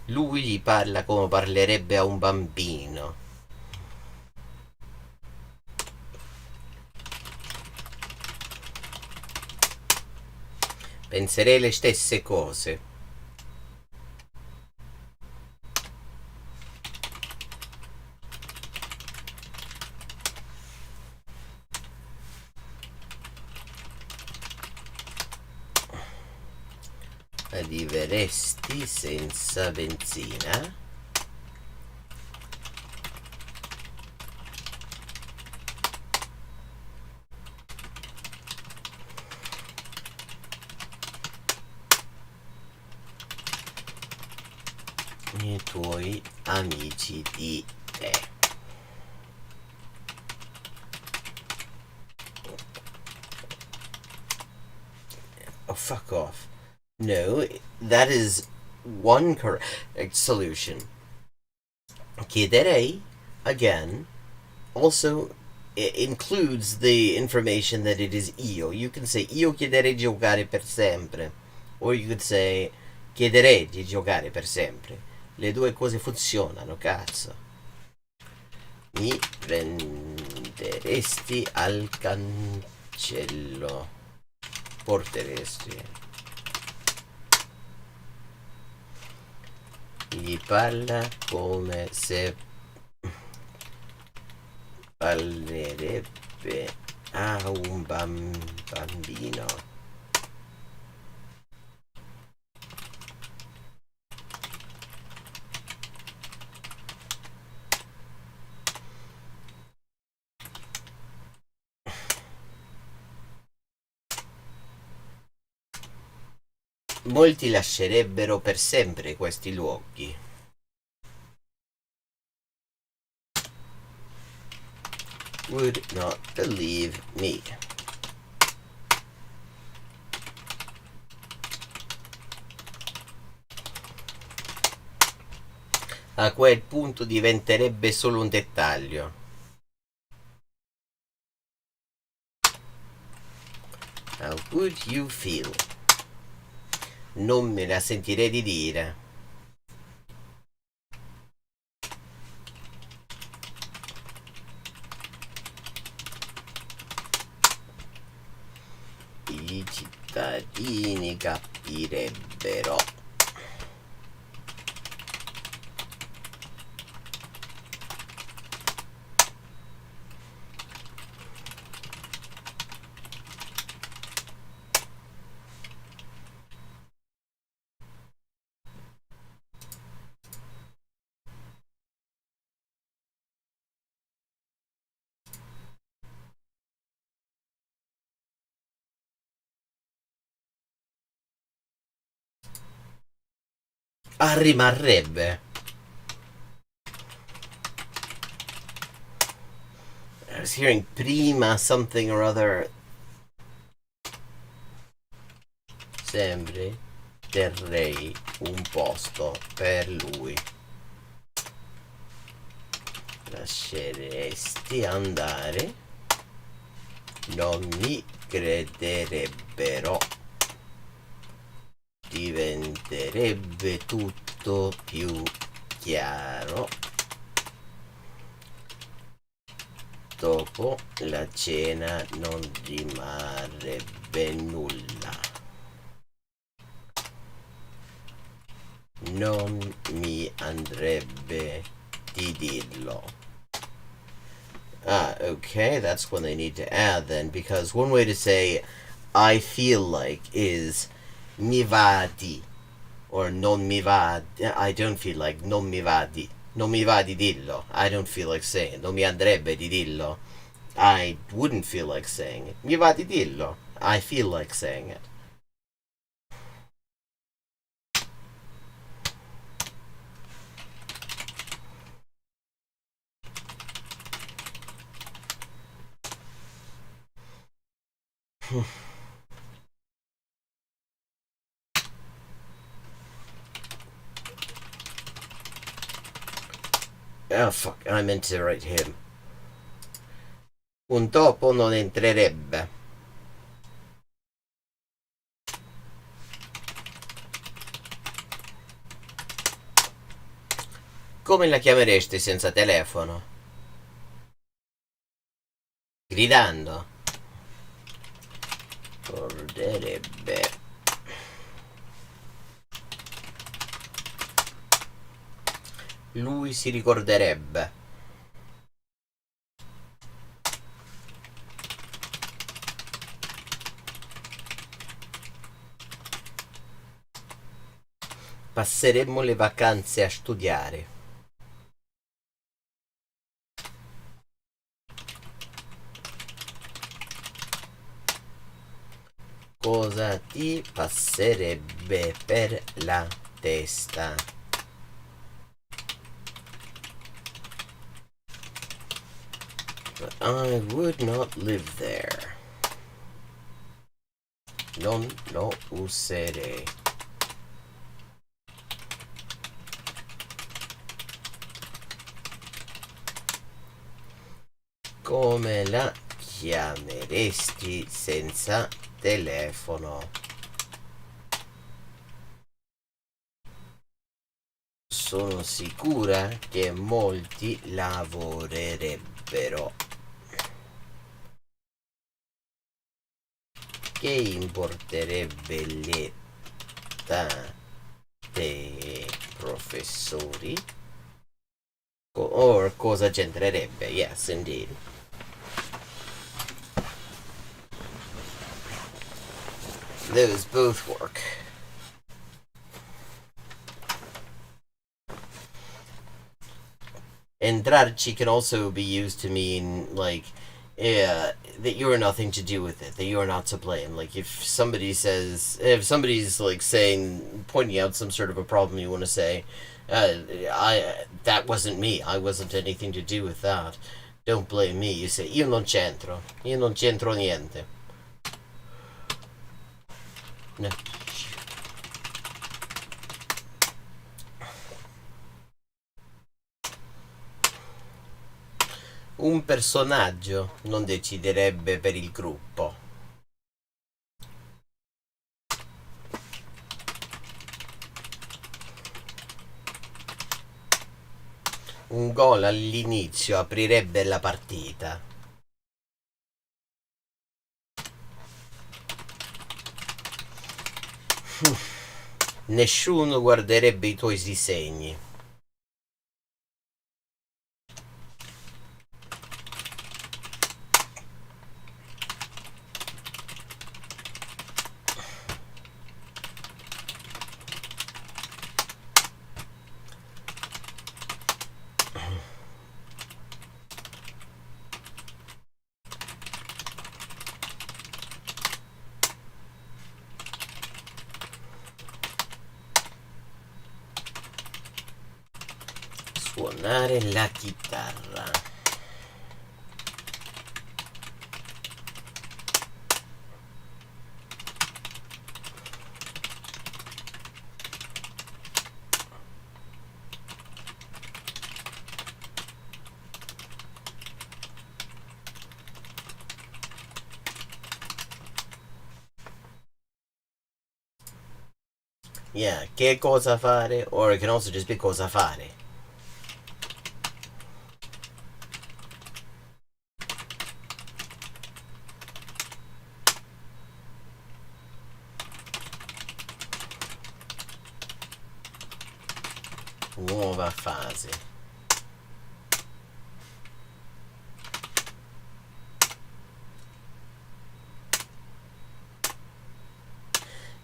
Lui gli parla come parlerebbe a un bambino. Penserei le stesse cose. Arriveresti senza benzina? I tuoi amici di te. Oh, fuck off. No, that is one correct solution. Chiederei, again, also includes the information that it is io. You can say io chiederei di giocare per sempre. Or you could say chiederei di giocare per sempre. Le due cose funzionano, cazzo. Mi prenderesti al cancello. Porteresti. Gli parla come se parlerebbe a un bambino. Molti lascerebbero per sempre questi luoghi. Would not believe me. A quel punto diventerebbe solo un dettaglio. How would you feel? Non me la sentirei di dire. I cittadini capirebbero. Rimarrebbe. I was hearing prima something or other. Sempre terrei un posto per lui. Lasceresti andare? Non mi crederebbero. Diventerebbe tutto più chiaro. Dopo la cena non rimarrebbe nulla. Non mi andrebbe di dirlo. Okay, that's when they need to add then, because one way to say I feel like is mi va di, or non mi va, I don't feel like, non mi va di, non mi va di dirlo, I don't feel like saying it, non mi andrebbe di dirlo, I wouldn't feel like saying it, mi va di dirlo, I feel like saying it. Oh fuck, I meant to write him. Un topo non entrerebbe. Come la chiameresti senza telefono? Gridando. Ricorderebbe. Lui si ricorderebbe. Passeremmo le vacanze a studiare. Cosa ti passerebbe per la testa? But I would not live there. Non lo userei. Come la chiameresti senza telefono? Sono sicura che molti lavorerebbero. Che importerebbe l'età dei professori? Or cosa c'entrerebbe? Yes, indeed. Those both work. Entrarci can also be used to mean, like, that you're nothing to do with it, that you're not to blame. Like, if somebody's, like, saying, pointing out some sort of a problem, you want to say, that wasn't me, I wasn't anything to do with that. Don't blame me. You say, io non c'entro niente. No. Un personaggio non deciderebbe per il gruppo. Un gol all'inizio aprirebbe la partita. Nessuno guarderebbe i tuoi disegni. Suonare la chitarra. Yeah, che cosa fare, or it can also just be cosa fare. Nuova fase.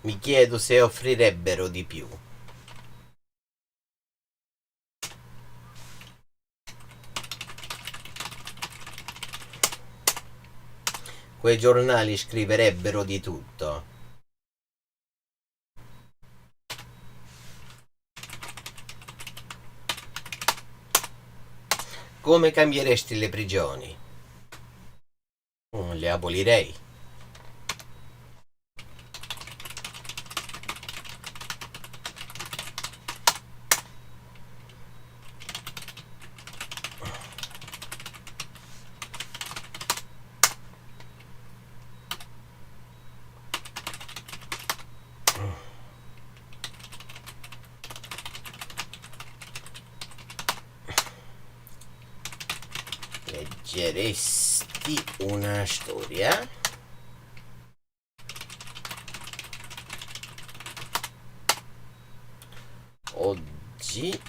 Mi chiedo se offrirebbero di più. Quei giornali scriverebbero di tutto. Come cambieresti le prigioni? Le abolirei. Leggeresti una storia? Oggi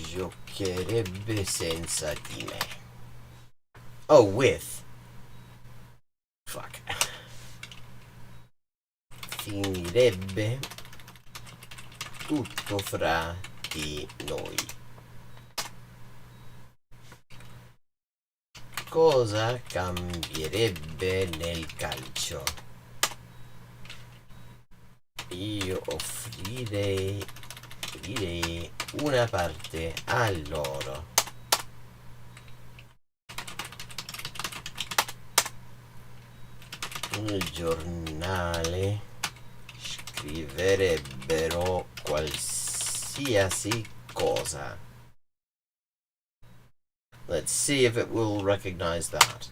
giocherebbe senza di me. Oh, with. Fuck. Finirebbe tutto fra di noi. Cosa cambierebbe nel calcio? Io offrirei una parte a loro. Il giornale scriverebbero qualsiasi cosa. Let's see if it will recognize that.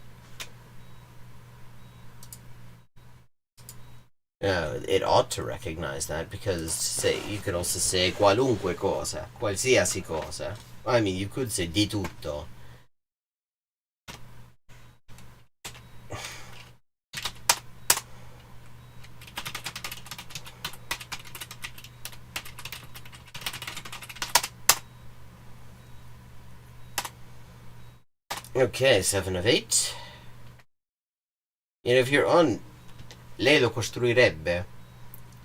No, it ought to recognize that because say you could also say qualunque cosa, qualsiasi cosa. I mean, you could say di tutto. Okay, 7 of 8. You know, if you're on Lei lo costruirebbe.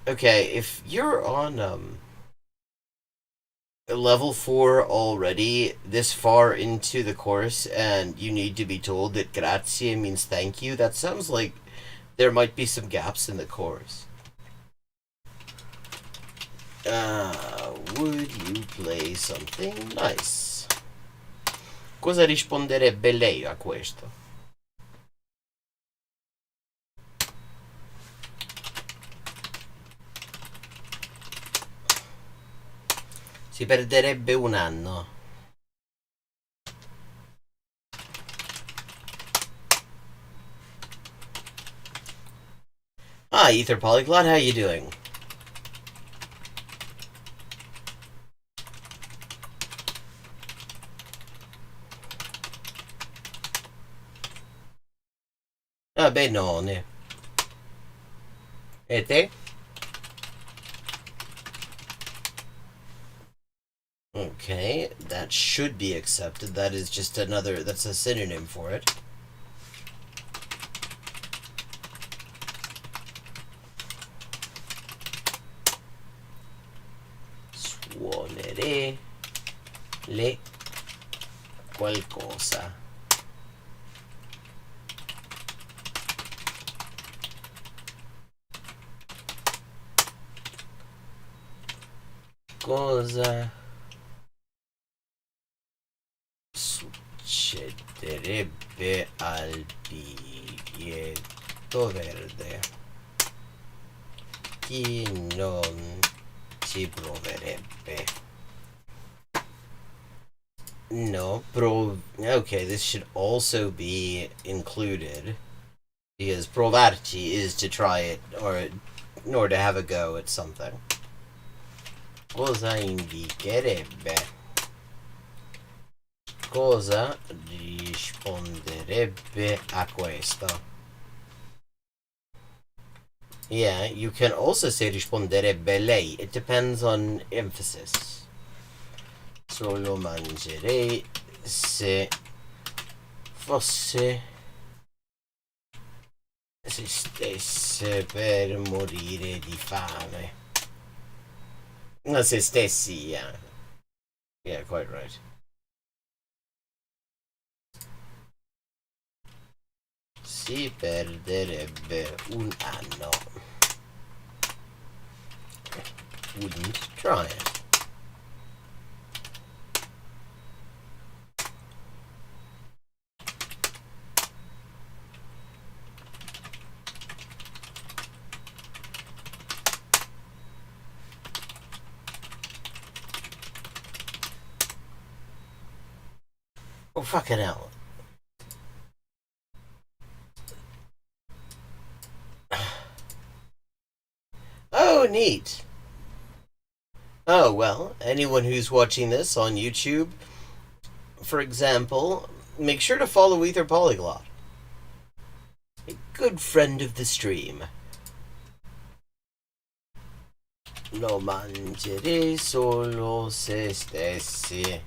Okay, if you're on level 4 already, this far into the course, and you need to be told that grazie means thank you, that sounds like there might be some gaps in the course. Would you play something nice? Cosa risponderebbe lei a questo? Si perderebbe un anno. Hi, Ether Polyglot, how you doing? Ah, benone. E te? Okay, that should be accepted. That is just another, that's a synonym for it. Suonere le qualcosa. Cosa succederebbe al biglietto verde? Chi non ci proverebbe? No, okay, this should also be included, because provarci is to try it, or to have a go at something. Cosa indicherebbe? Cosa risponderebbe a questo? Yeah, you can also say risponderebbe lei. It depends on emphasis. Solo mangerei se fosse se stesse per morire di fame. No, se stessi, yeah. Yeah, quite right. Si perderebbe un anno. Wouldn't try it. Oh, fucking hell. Oh, neat. Oh, well, anyone who's watching this on YouTube, for example, make sure to follow Ether Polyglot, a good friend of the stream. Lo mangerei solo se stessi.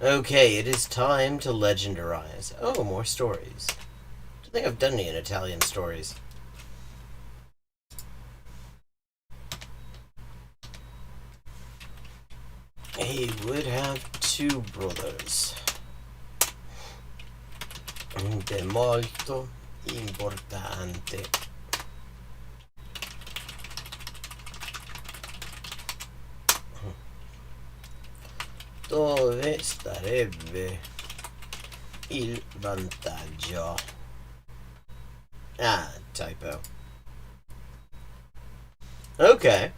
Okay, it is time to legendarize. Oh, more stories. I don't think I've done any in Italian stories. He would have 2 brothers. De molto importante. Dove starebbe il vantaggio? Ah, typo. Okay.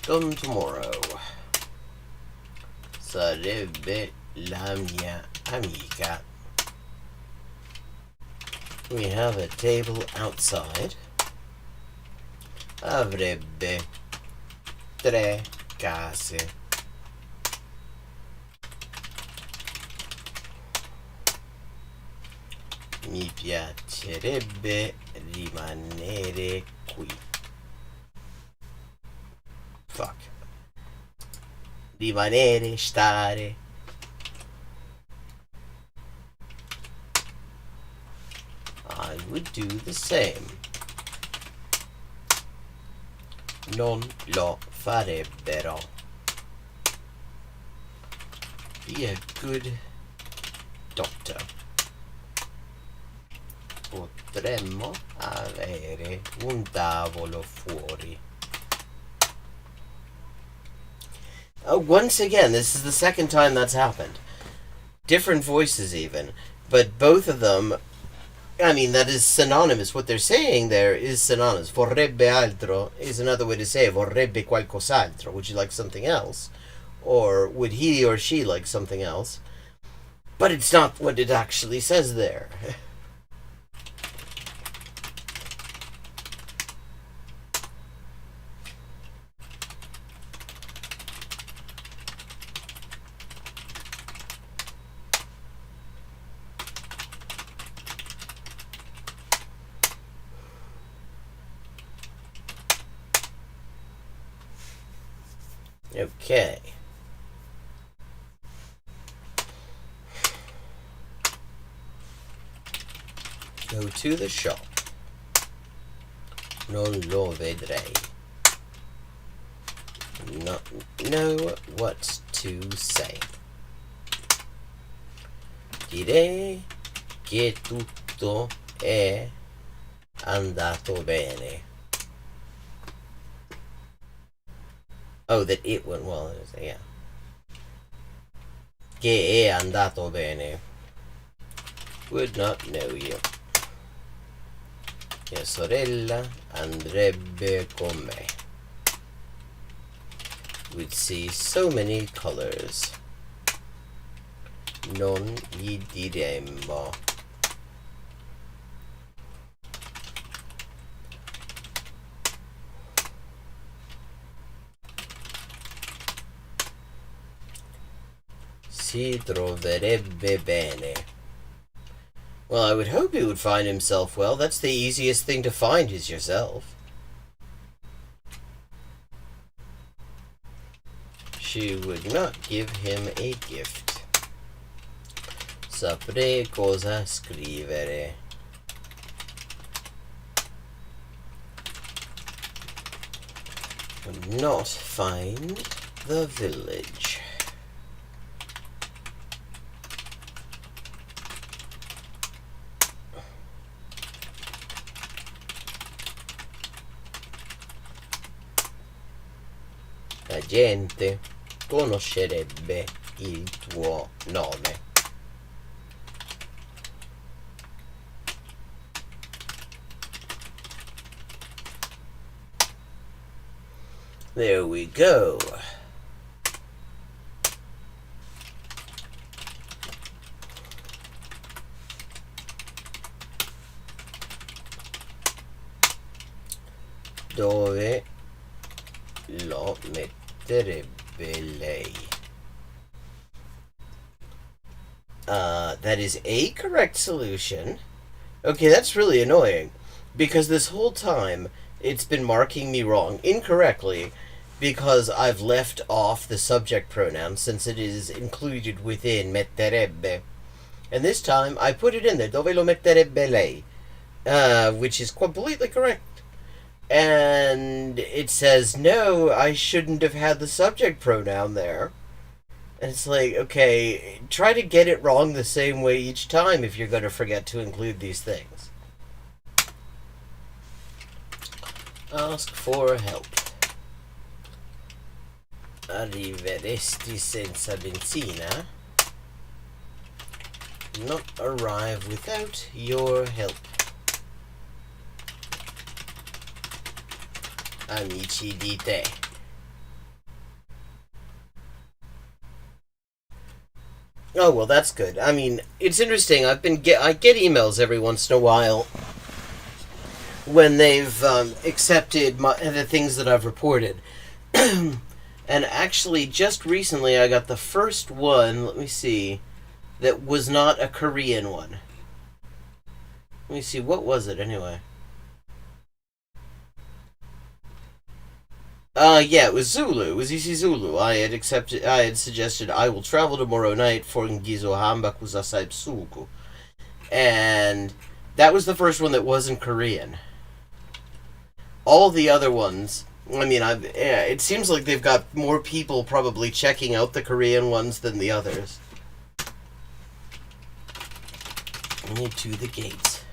Come tomorrow. Sarebbe la mia amica. We have a table outside. Avrebbe 3 case. Mi piacerebbe rimanere qui. Fuck. Rimanere, stare. I would do the same. Non lo farebbero. Be a good doctor. Potremmo avere un tavolo fuori. Once again, this is the second time that's happened. Different voices even, but both of them, I mean, that is synonymous. What they're saying there is synonymous. Vorrebbe altro is another way to say vorrebbe qualcos'altro. Would you like something else? Or would he or she like something else? But it's not what it actually says there. Okay. Go to the shop. Non lo vedrei. Not know what to say. Direi che tutto è andato bene. Oh, that it went well. Yeah. Che è andato bene. Would not know you. Mia sorella andrebbe con me. Would see so many colors. Non gli diremmo. Si troverebbe bene. Well, I would hope he would find himself well. That's the easiest thing to find is yourself. She would not give him a gift. Saprei cosa scrivere. Would not find the village. La gente conoscerebbe il tuo nome. There we go. Dove lo metterebbe lei? That is a correct solution. Okay, that's really annoying. Because this whole time, it's been marking me wrong incorrectly because I've left off the subject pronoun since it is included within metterebbe. And this time, I put it in there, dove lo metterebbe lei? Which is completely correct. And it says, no, I shouldn't have had the subject pronoun there. And it's like, okay, try to get it wrong the same way each time if you're going to forget to include these things. Ask for help. Arriveresti senza benzina? Not arrive without your help. Amici di te. Oh, well, that's good. I mean, it's interesting. I get emails every once in a while when they've accepted the things that I've reported. And actually, just recently, I got the first one, let me see, that was not a Korean one. Let me see, what was it anyway? Yeah, it was Zulu. It was Easy Zulu. I had suggested I will travel tomorrow night for Ngizo Hamba Kuzasaib Suku. And that was the first one that wasn't Korean. All the other ones, I mean, it seems like they've got more people probably checking out the Korean ones than the others. To the gates.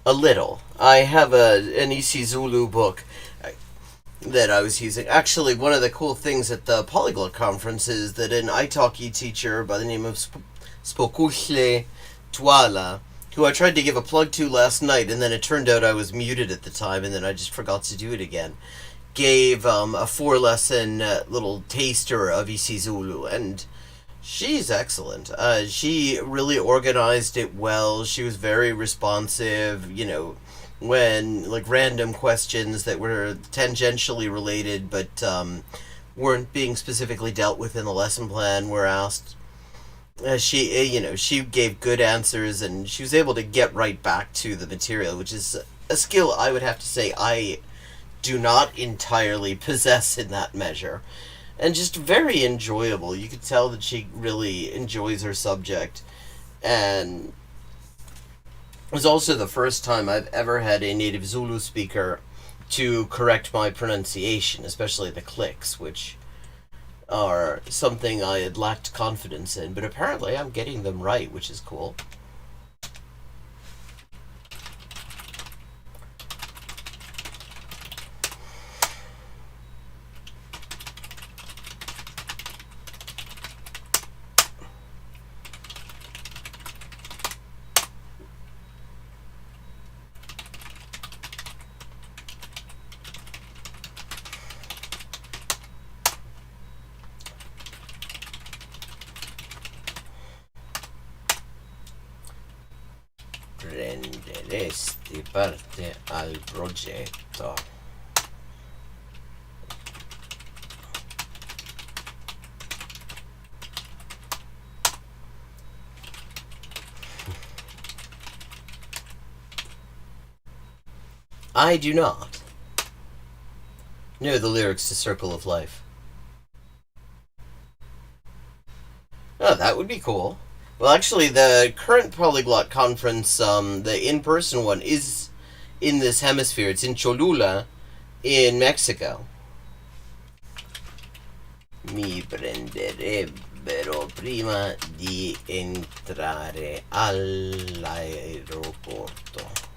A little. I have an EC Zulu book that I was using. Actually, one of the cool things at the Polyglot Conference is that an Italki teacher by the name of Spokushle Twala, who I tried to give a plug to last night, and then it turned out I was muted at the time, and then I just forgot to do it again, gave a 4-lesson little taster of EC Zulu, and she's excellent. She really organized it well. She was very responsive, when, like, random questions that were tangentially related but weren't being specifically dealt with in the lesson plan were asked. She gave good answers, and she was able to get right back to the material, which is a skill I would have to say I do not entirely possess in that measure. And just very enjoyable. You could tell that she really enjoys her subject. And it was also the first time I've ever had a native Zulu speaker to correct my pronunciation, especially the clicks, which are something I had lacked confidence in, but apparently I'm getting them right, which is cool. Prenderesti parte al progetto. I do not know the lyrics to Circle of Life. Oh, that would be cool. Well, actually, the current Polyglot Conference, the in-person one, is in this hemisphere. It's in Cholula, in Mexico. Mi prenderebbero prima di entrare all'aeroporto.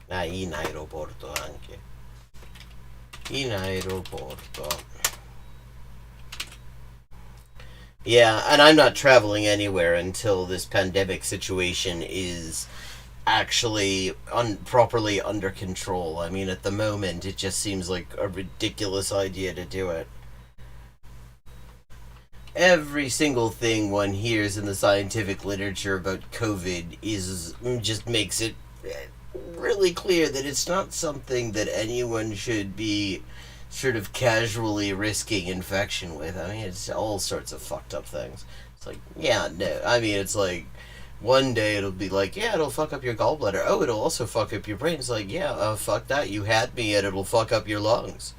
In aeroporto anche. In aeroporto. Yeah, and I'm not traveling anywhere until this pandemic situation is actually properly under control. I mean, at the moment, it just seems like a ridiculous idea to do it. Every single thing one hears in the scientific literature about COVID just makes it really clear that it's not something that anyone should be sort of casually risking infection with. I mean, it's all sorts of fucked up things. It's like, yeah, no. I mean, it's like, one day it'll be like, yeah, it'll fuck up your gallbladder. Oh, it'll also fuck up your brain. It's like, yeah, fuck that. You had me and it'll fuck up your lungs.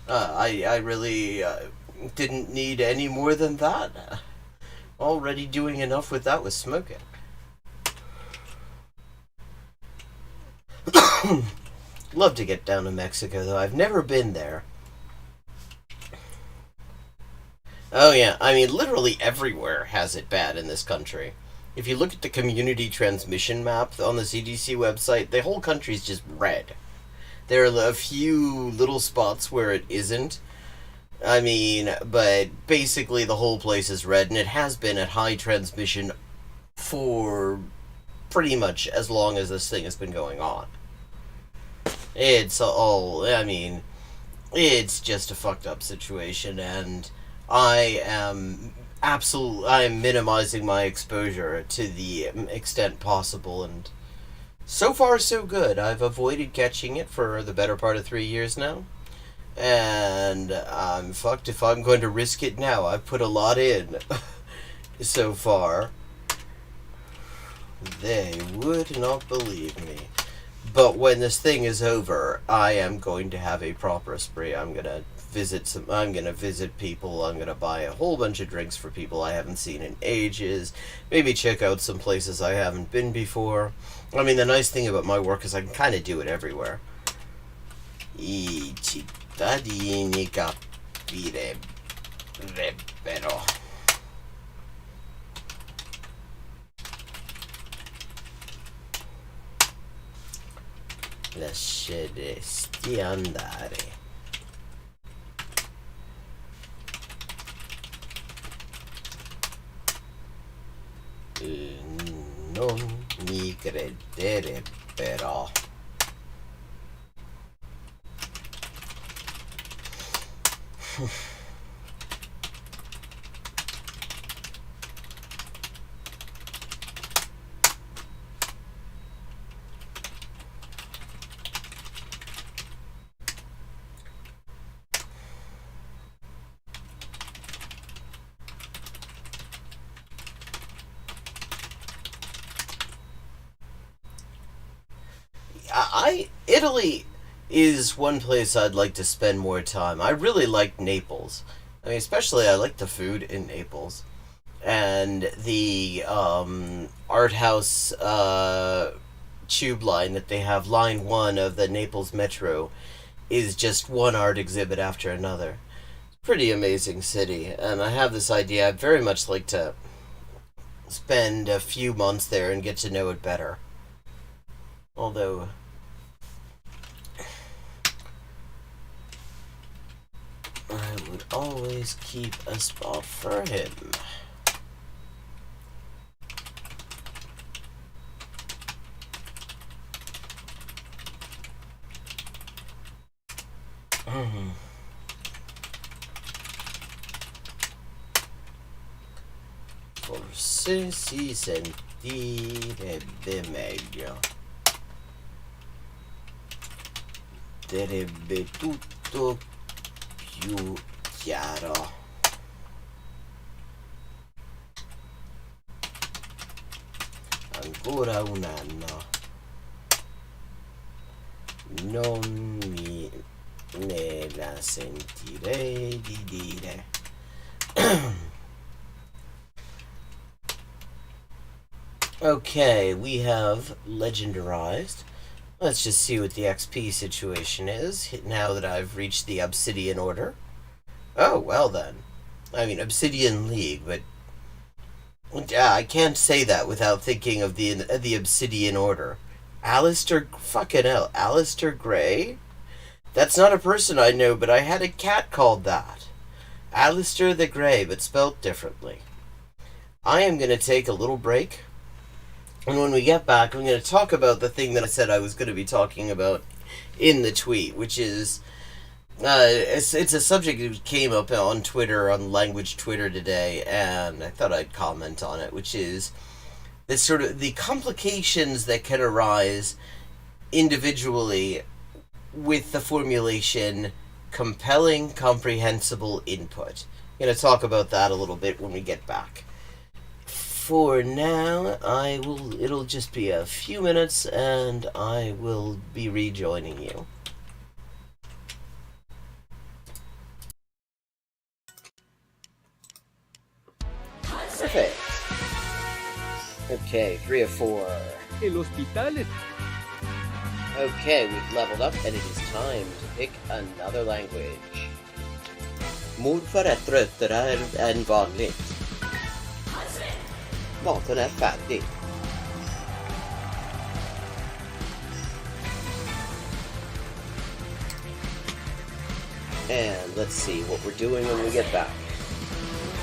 I really didn't need any more than that. Already doing enough with that with smoking. Love to get down to Mexico, though. I've never been there. Oh, yeah. I mean, literally everywhere has it bad in this country. If you look at the community transmission map on the CDC website, the whole country's just red. There are a few little spots where it isn't. I mean, but basically the whole place is red, and it has been at high transmission for pretty much as long as this thing has been going on. It's all, I mean, it's just a fucked up situation, and I am minimizing my exposure to the extent possible, and So far, so good. I've avoided catching it for the better part of 3 years now. And I'm fucked if I'm going to risk it now. I've put a lot in so far. They would not believe me. But when this thing is over, I am going to have a proper spree. I'm gonna visit people. I'm gonna buy a whole bunch of drinks for people I haven't seen in ages. Maybe check out some places I haven't been before. I mean, the nice thing about my work is I can kind of do it everywhere. I cittadini capirebbero. Lasceresti andare. Non mi crederebbero. Italy is one place I'd like to spend more time. I really like Naples. I mean, especially I like the food in Naples. And the art house tube line that they have, line 1 of the Naples Metro, is just one art exhibit after another. It's a pretty amazing city, and I have this idea. I'd very much like to spend a few months there and get to know it better. Although I would always keep a spot for him. Forse si sentirebbe meglio. Sarebbe tutto più chiaro. Ancora un anno. Non me la sentirei di dire. Okay, we have legendarized. Let's just see what the XP situation is now that I've reached the Obsidian Order. Oh, well then. I mean, Obsidian League, but I can't say that without thinking of the Obsidian Order. Alistair, fucking hell, Alistair Gray? That's not a person I know, but I had a cat called that. Alistair the Grey, but spelt differently. I am going to take a little break. And when we get back, I'm going to talk about the thing that I said I was going to be talking about in the tweet, which is, it's a subject that came up on Twitter, on Language Twitter today, and I thought I'd comment on it, which is this sort of the complications that can arise individually with the formulation compelling, comprehensible input. I'm going to talk about that a little bit when we get back. For now, it'll just be a few minutes and I will be rejoining you. Perfect. Okay, 3 of 4. El hospital. Okay, we've leveled up and it is time to pick another language. Morfar är tröttare än vanligt. Maten är färdig. And let's see what we're doing when we get back.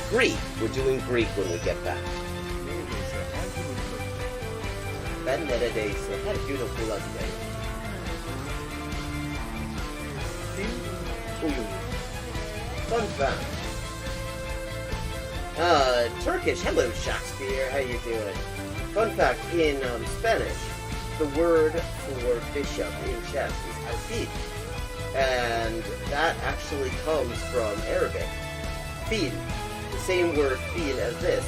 Greek. We're doing Greek when we get back. Ben neredeyse her gün okula gideyim. Fun fact. Turkish. Hello, Shakespeare. How you doing? Fun fact, in Spanish, the word for bishop in chess is al-fil. And that actually comes from Arabic. Fil. The same word fil as this.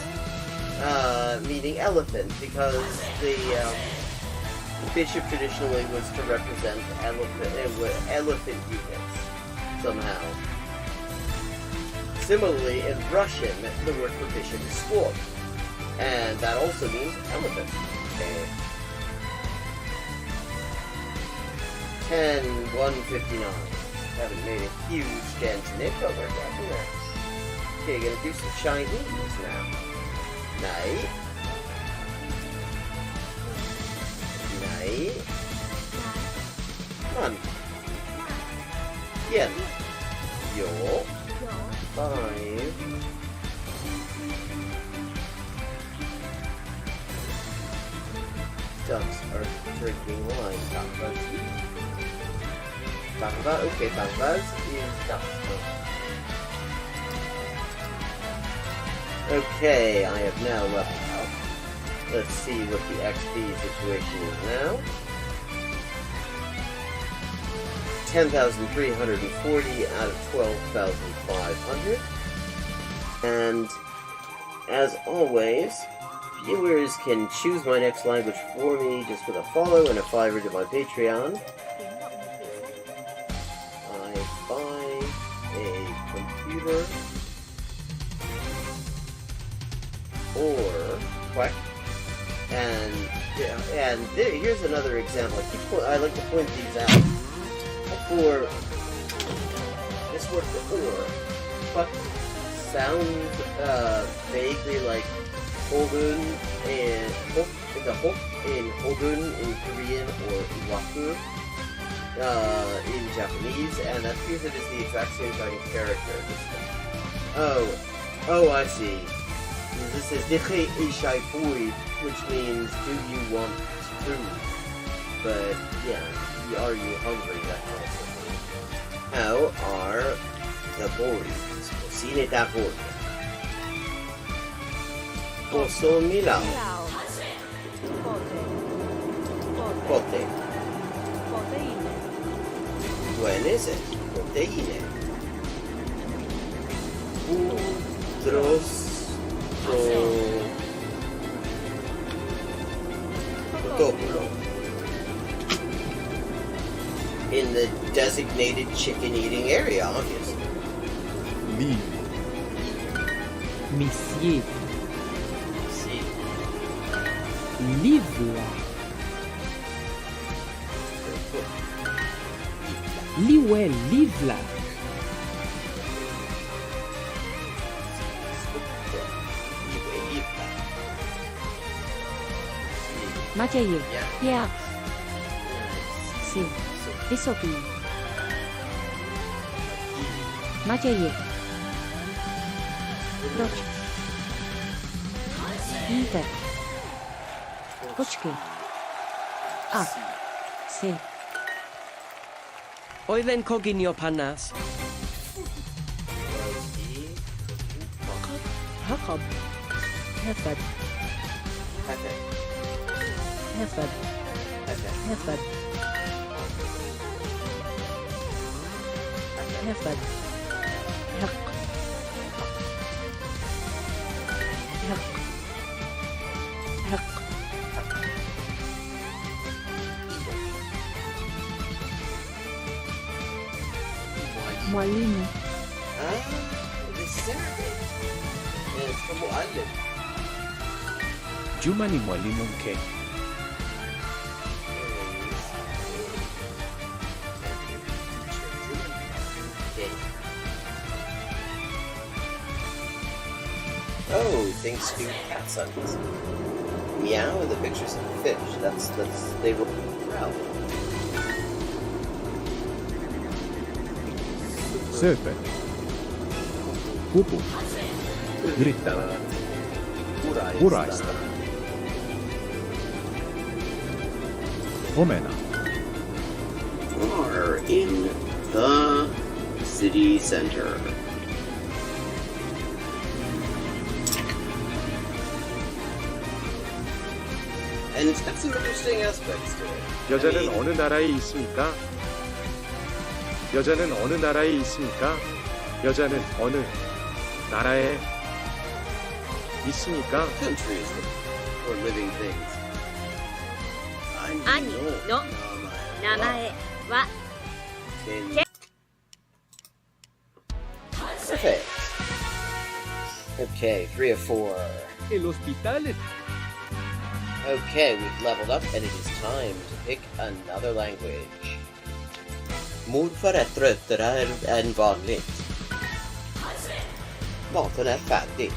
Meaning elephant, because the bishop traditionally was to represent elephant units somehow. Similarly, in Russian, the word for bishop is skor, and that also means elephant. Okay. 10-159. Haven't made a huge dent in it, but we're getting there. Okay, gonna do some Chinese now. Nei. Man. Yen. Yo. 5. Ducks are drinking wine. Bambas. Okay, Bambas is ducks. Okay, I have now leveled up. Let's see what the XP situation is now. 10,340 out of 12,500. And as always, viewers can choose my next language for me just with a follow and a $5 to my Patreon. I buy a computer or quack. And here's another example. I like to point these out. For this word for or, quack sounds vaguely like Hogun and the hok in Hogun in Korean or Waku in Japanese, and that because it is the exact same kind of character. Oh, I see. This is Dikhe Ishai Fui, which means do you want food? But yeah, are you hungry? That kind of thing. How are the boys? Cine da boy. Posso Milao. Pote. When is it? Proteine. Udros. Protopulo. In the designated chicken-eating area, obviously. Leave. Monsieur. See. Livre. Liwe livre. Maciej. Yeah. Yeah. Si. Wysoki. Maciej. Proč? Inter. Počkej. A. Si. Oilen coginio panas. Jacob. Hefed. Hefed. Hefed. Hefed. Hek. Hek. Hek. Mwalimu. This is Arabic. And it's from Mu'allim. Juma ni mwalimu mke. Oh, things to do with cat sons. Meow and the pictures of the fish. That's they were proud. Sööpe. Pupu. Üritan. Uraista. Omena. Are in the city center. And it's got some interesting aspects to it. 여자는 어느 나라에 있습니까? 여자는 어느 나라에 있습니까? 여자는 어느 나라에 있습니까? Countries for living things. 兄の名前は Perfect. Okay, 3 of 4. El hospital. Okay, we've leveled up and it is time to pick another language. Morfar är tröttare än vanligt. Maten är färdig.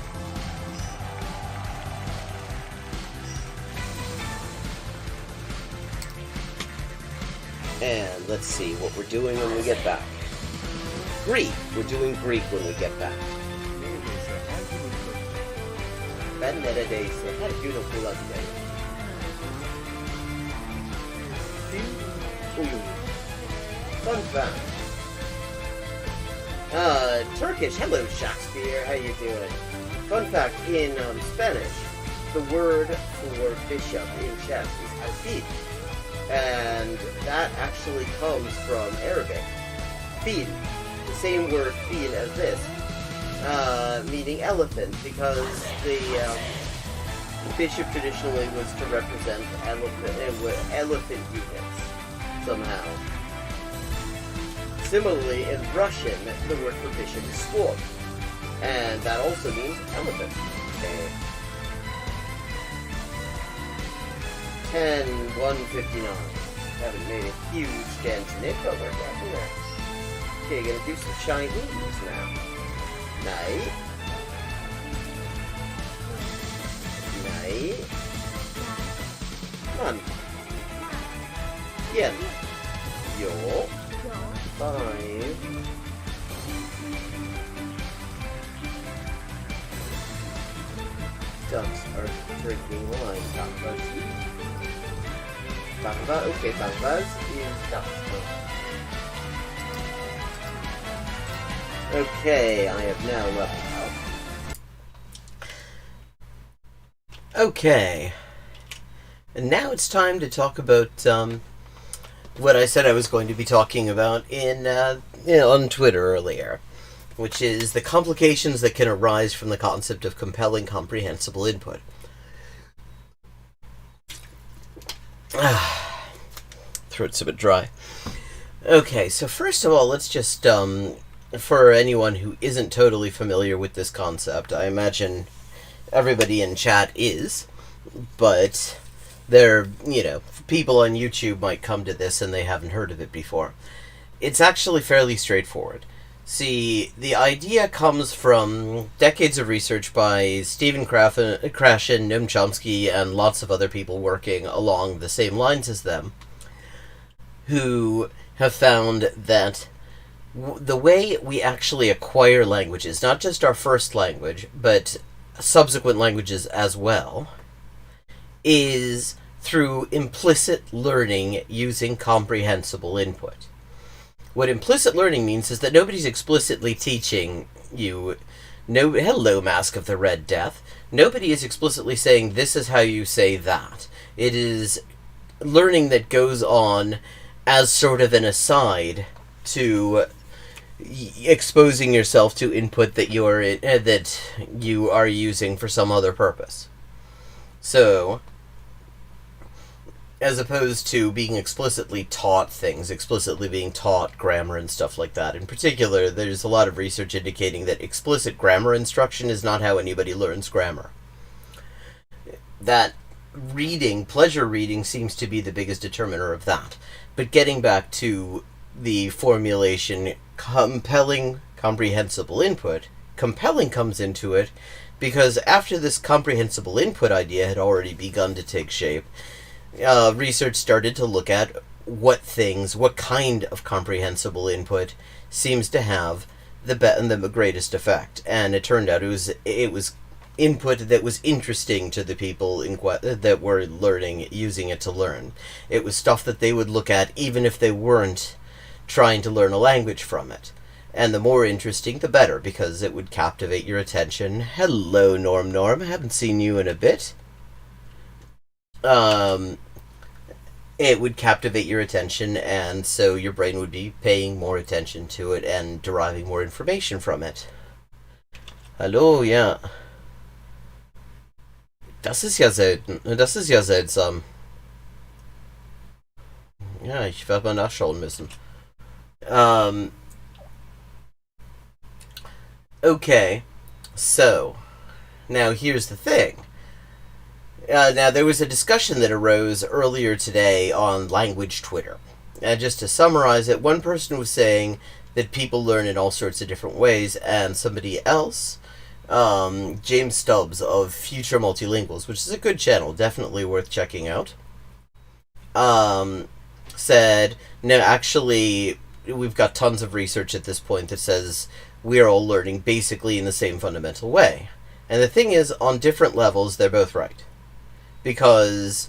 And let's see what we're doing when we get back. Greek! We're doing Greek when we get back. Ben neredeyse her gün okula gidelim. Fun fact. Turkish. Hello, Shakespeare. How you doing? Fun fact, in Spanish, the word for bishop in chess is alfil. And that actually comes from Arabic. Fil. The same word fil as this. Meaning elephant, because the bishop traditionally was to represent elephant units somehow. Similarly, in Russian, the word for bishop is sword, and that also means elephant. Okay. 10-159. Haven't made a huge dent in it, but we're getting there. Okay, gonna do some Chinese now. Nej. Nej. Man. Igen. Jo. 5. Ducks are drinking wine. Bambas. Bamba, okay, Bambas is ducks. Okay, I have now leveled up. Okay. And now it's time to talk about what I said I was going to be talking about on Twitter earlier, which is the complications that can arise from the concept of compelling comprehensible input. Throat's a bit dry. Okay, so first of all, let's just for anyone who isn't totally familiar with this concept, I imagine everybody in chat is, but people on YouTube might come to this and they haven't heard of it before. It's actually fairly straightforward. See, the idea comes from decades of research by Stephen Krashen, Noam Chomsky, and lots of other people working along the same lines as them, who have found that the way we actually acquire languages, not just our first language, but subsequent languages as well, is through implicit learning using comprehensible input. What implicit learning means is that nobody's explicitly teaching you, hello, Mask of the Red Death. Nobody is explicitly saying this is how you say that. It is learning that goes on as sort of an aside to exposing yourself to input that you are using for some other purpose. So, as opposed to being explicitly taught things, explicitly being taught grammar and stuff like that. In particular, there's a lot of research indicating that explicit grammar instruction is not how anybody learns grammar. That pleasure reading seems to be the biggest determiner of that. But getting back to the formulation, compelling comprehensible input, compelling comes into it because after this comprehensible input idea had already begun to take shape, research started to look at what kind of comprehensible input seems to have the greatest effect. And it turned out it was input that was interesting to the people that were using it to learn. It was stuff that they would look at even if they weren't trying to learn a language from it. And the more interesting, the better, because it would captivate your attention. Hello, Norm. I haven't seen you in a bit. it would captivate your attention, and so your brain would be paying more attention to it and deriving more information from it. Hallo, ja. Das ist ja selten. Das ist ja seltsam. Ja, ich werde mal nachschauen müssen. Okay, so, now here's the thing. Now, there was a discussion that arose earlier today on language Twitter. And just to summarize it, one person was saying that people learn in all sorts of different ways, and somebody else, James Stubbs of Future Multilinguals, which is a good channel, definitely worth checking out, said, no, actually, we've got tons of research at this point that says we're all learning basically in the same fundamental way. And the thing is, on different levels, they're both right. Because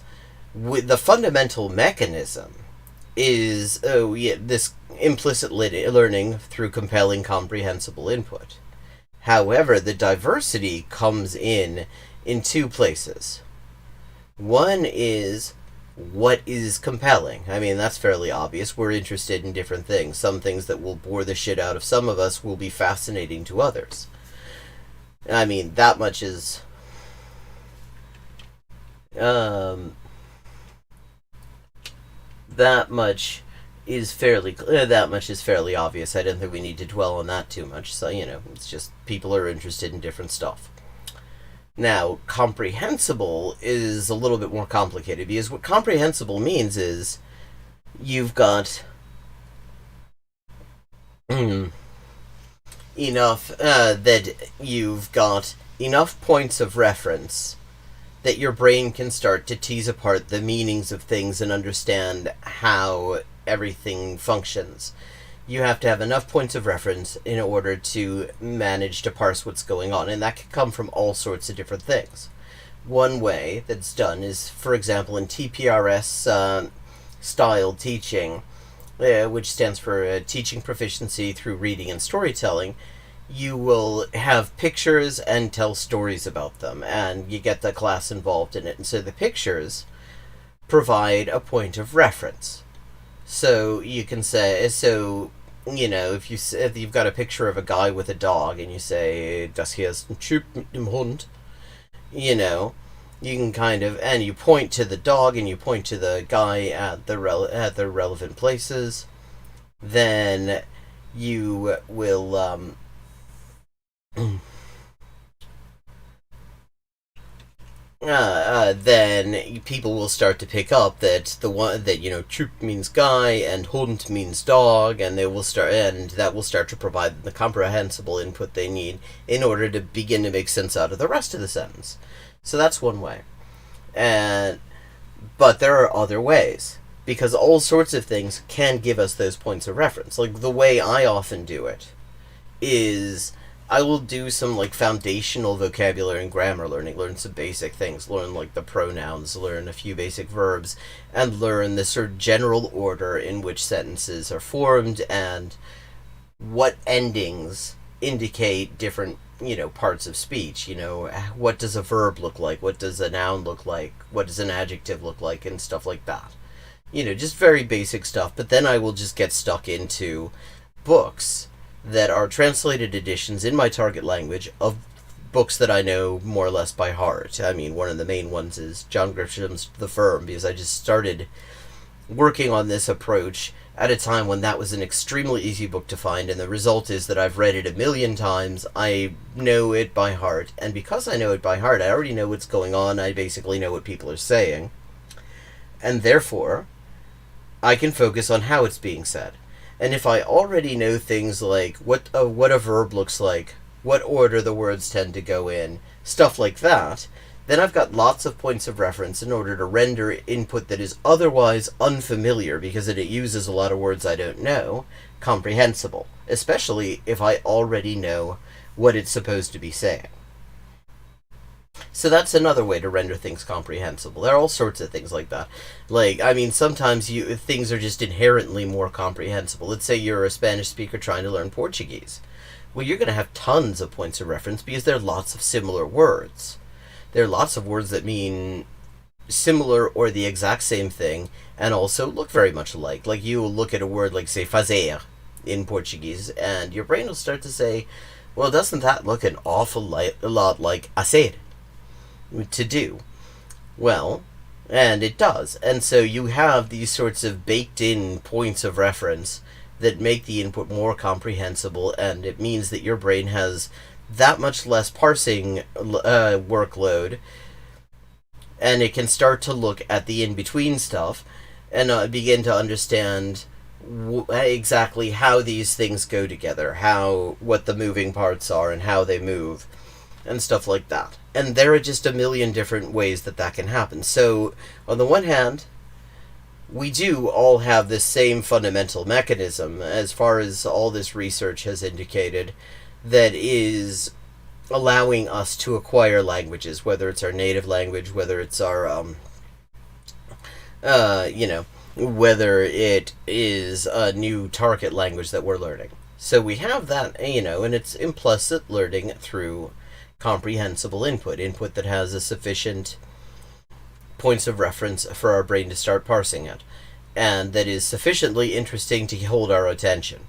with the fundamental mechanism is, this implicit learning through compelling, comprehensible input. However, the diversity comes in two places. One is, what is compelling? I mean, that's fairly obvious. We're interested in different things. Some things that will bore the shit out of some of us will be fascinating to others. I mean, that much is... that much is fairly obvious. I don't think we need to dwell on that too much. So, it's just people are interested in different stuff. Now, comprehensible is a little bit more complicated, because what comprehensible means is you've got enough points of reference that your brain can start to tease apart the meanings of things and understand how everything functions. You have to have enough points of reference in order to manage to parse what's going on, and that can come from all sorts of different things. One way that's done is, for example, in TPRS style teaching, which stands for Teaching Proficiency Through Reading and Storytelling, you will have pictures and tell stories about them, and you get the class involved in it. And so the pictures provide a point of reference. So you can say, if you've got a picture of a guy with a dog, and you say, "Das hier ist ein Typ mit dem Hund," you can kind of, and you point to the dog and you point to the guy at the relevant places. Then you will then people will start to pick up that Typ means guy and Hund means dog, and that will start to provide the comprehensible input they need in order to begin to make sense out of the rest of the sentence. So that's one way. But there are other ways, because all sorts of things can give us those points of reference. Like, the way I often do it is, I will do some foundational vocabulary and grammar learning, learn some basic things, learn the pronouns, learn a few basic verbs, and learn the sort of general order in which sentences are formed and what endings indicate different parts of speech. What does a verb look like? What does a noun look like? What does an adjective look like? And stuff like that. Just very basic stuff. But then I will just get stuck into books that are translated editions in my target language of books that I know more or less by heart. I mean, one of the main ones is John Grisham's The Firm, because I just started working on this approach at a time when that was an extremely easy book to find, and the result is that I've read it 1,000,000 times, I know it by heart, and because I know it by heart, I already know what's going on, I basically know what people are saying, and therefore, I can focus on how it's being said. And if I already know things like what a verb looks like, what order the words tend to go in, stuff like that, then I've got lots of points of reference in order to render input that is otherwise unfamiliar, because it uses a lot of words I don't know, comprehensible, especially if I already know what it's supposed to be saying. So that's another way to render things comprehensible. There are all sorts of things like that. Sometimes things are just inherently more comprehensible. Let's say you're a Spanish speaker trying to learn Portuguese. Well, you're going to have tons of points of reference because there are lots of similar words. There are lots of words that mean similar or the exact same thing and also look very much alike. Like you will look at a word like, say, fazer in Portuguese, and your brain will start to say, well, doesn't that look an awful lot like hacer, to do? Well, and it does. And so you have these sorts of baked in points of reference that make the input more comprehensible, and it means that your brain has that much less parsing workload, and it can start to look at the in-between stuff and begin to understand exactly how these things go together, what the moving parts are and how they move, and stuff like that. And there are just a million different ways that can happen. So, on the one hand, we do all have this same fundamental mechanism, as far as all this research has indicated, that is allowing us to acquire languages, whether it's our native language, whether it's our, whether it is a new target language that we're learning. So we have that, and it's implicit learning through comprehensible input that has a sufficient points of reference for our brain to start parsing it, and that is sufficiently interesting to hold our attention.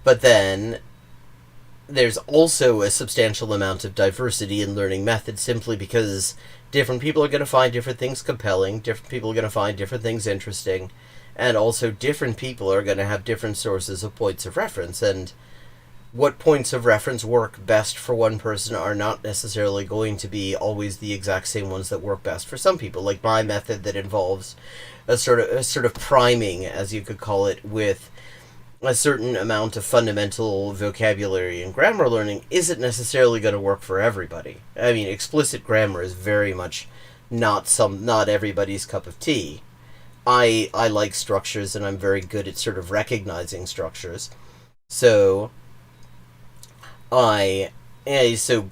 But then there's also a substantial amount of diversity in learning methods, simply because different people are going to find different things compelling, different people are going to find different things interesting, and also different people are going to have different sources of points of reference, and what points of reference work best for one person are not necessarily going to be always the exact same ones that work best for some people. Like my method that involves a sort of priming, as you could call it, with a certain amount of fundamental vocabulary and grammar learning isn't necessarily going to work for everybody. I mean, explicit grammar is very much not everybody's cup of tea. I like structures, and I'm very good at sort of recognizing structures. So explicit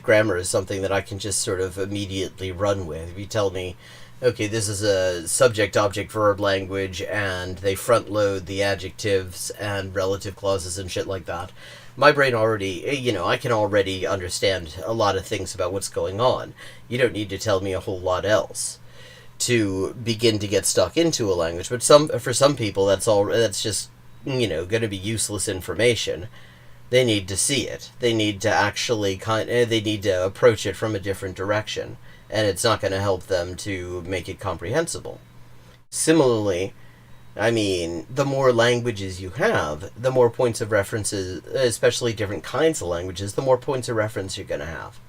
grammar is something that I can just sort of immediately run with. If you tell me, okay, this is a subject, object, verb language, and they front load the adjectives and relative clauses and shit like that, my brain already, I can already understand a lot of things about what's going on. You don't need to tell me a whole lot else to begin to get stuck into a language. But for some people, that's just, going to be useless information. They need to see it. They need to actually they need to approach it from a different direction, and it's not going to help them to make it comprehensible. Similarly, I mean, the more languages you have, the more points of references, especially different kinds of languages, the more points of reference you're going to have,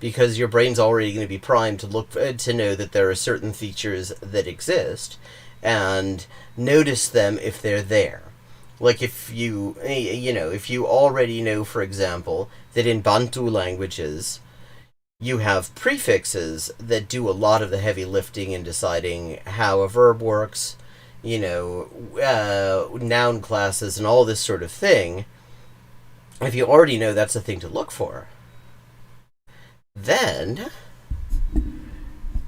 because your brain's already going to be primed to know that there are certain features that exist, and notice them if they're there. Like if you already know, for example, that in Bantu languages, you have prefixes that do a lot of the heavy lifting in deciding how a verb works, noun classes and all this sort of thing. If you already know that's a thing to look for, then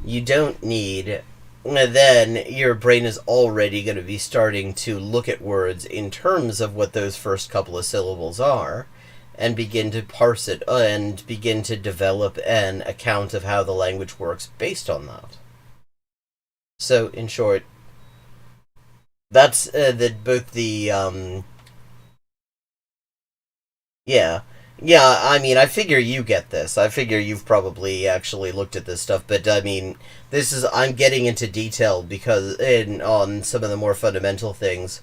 you don't need... Then your brain is already going to be starting to look at words in terms of what those first couple of syllables are, and begin to parse it, and begin to develop an account of how the language works based on that. So, in short, that's both the, Yeah, I mean, I figure you get this. I figure you've probably actually looked at this stuff, but I mean, I'm getting into detail on some of the more fundamental things,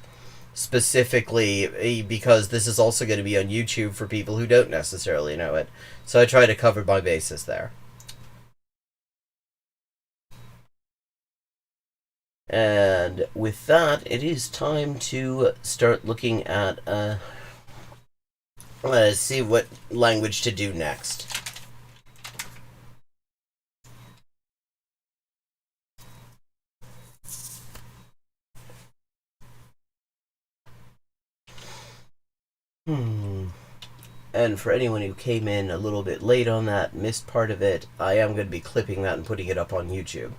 specifically because this is also going to be on YouTube for people who don't necessarily know it. So I try to cover my bases there. And with that, it is time to start looking at, let's see what language to do next. And for anyone who came in a little bit late on that, missed part of it, I am going to be clipping that and putting it up on YouTube.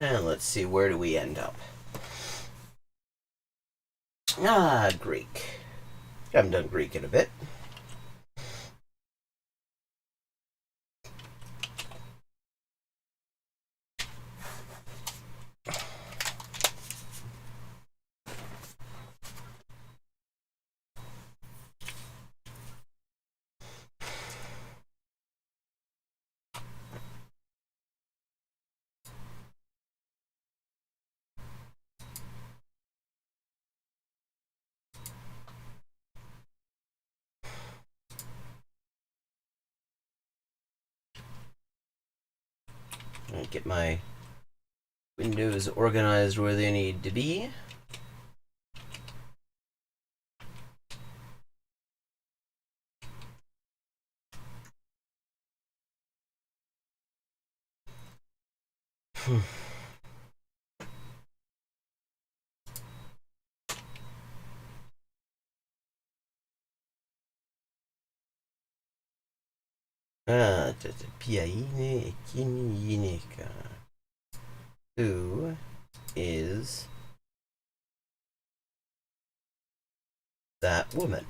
And let's see, where do we end up? Greek. I haven't done Greek in a bit. Get my windows organized where they need to be. Piaine Kiniyinika. Who is that woman?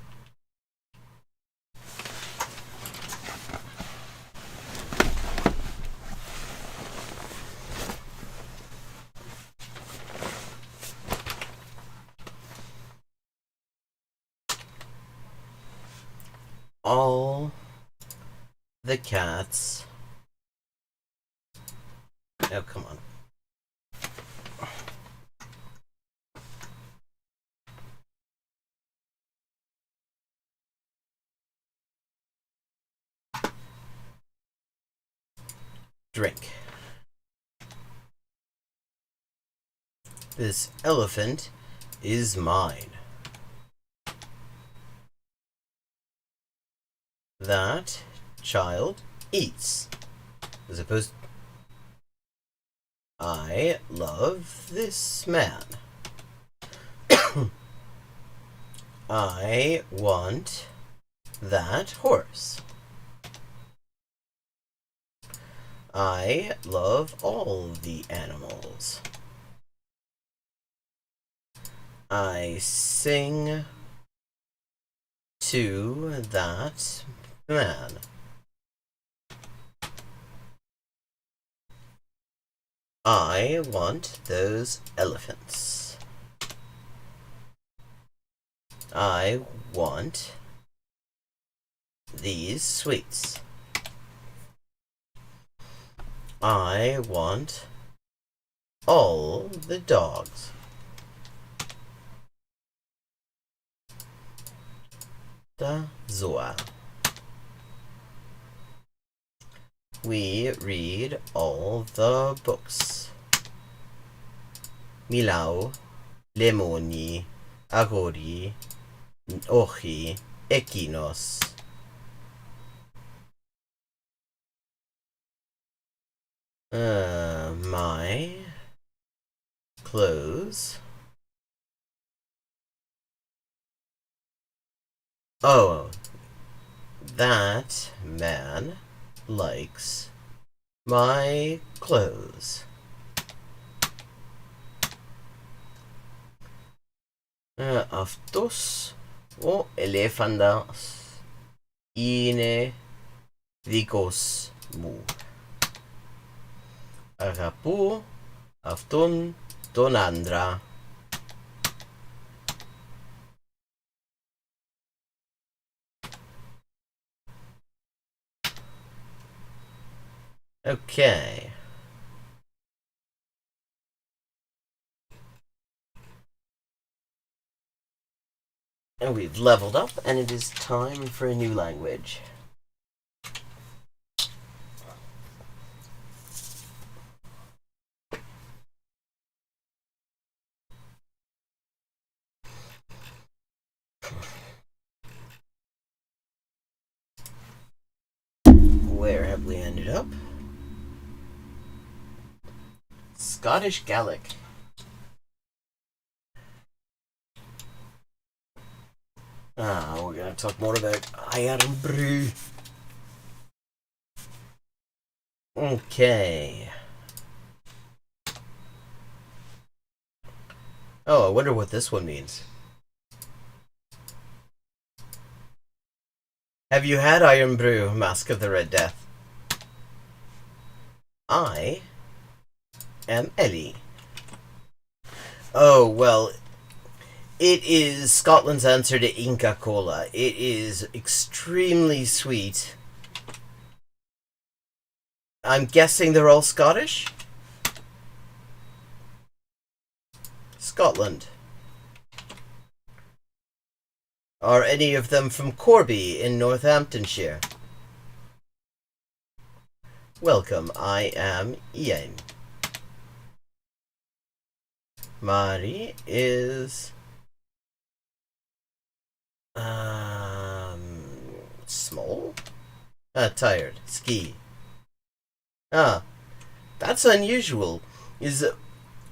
All the cats. Oh, come on. Drink. This elephant is mine. That child eats. As opposed, I love this man. I want that horse. I love all the animals. I sing to that man. I want those elephants. I want these sweets. I want all the dogs. Da Zoa. We read all the books. Milau, Lemoni, Agori, Ochi, Ekinos. My clothes. Oh, that man likes my clothes. Αυτός ο ελέφαντας είναι δικός μου. Αγαπώ αυτόν τον άντρα. Okay. And we've leveled up, and it is time for a new language. Where have we ended up? Scottish Gaelic. We're gonna talk more about Iron Brew. Okay. Oh, I wonder what this one means. Have you had Iron Brew, Mask of the Red Death? I am Ellie. Oh, well, it is Scotland's answer to Inca Cola. It is extremely sweet. I'm guessing they're all Scottish? Scotland. Are any of them from Corby in Northamptonshire? Welcome, I am Ian. Mari is... small? Tired. Ski. Ah, that's unusual.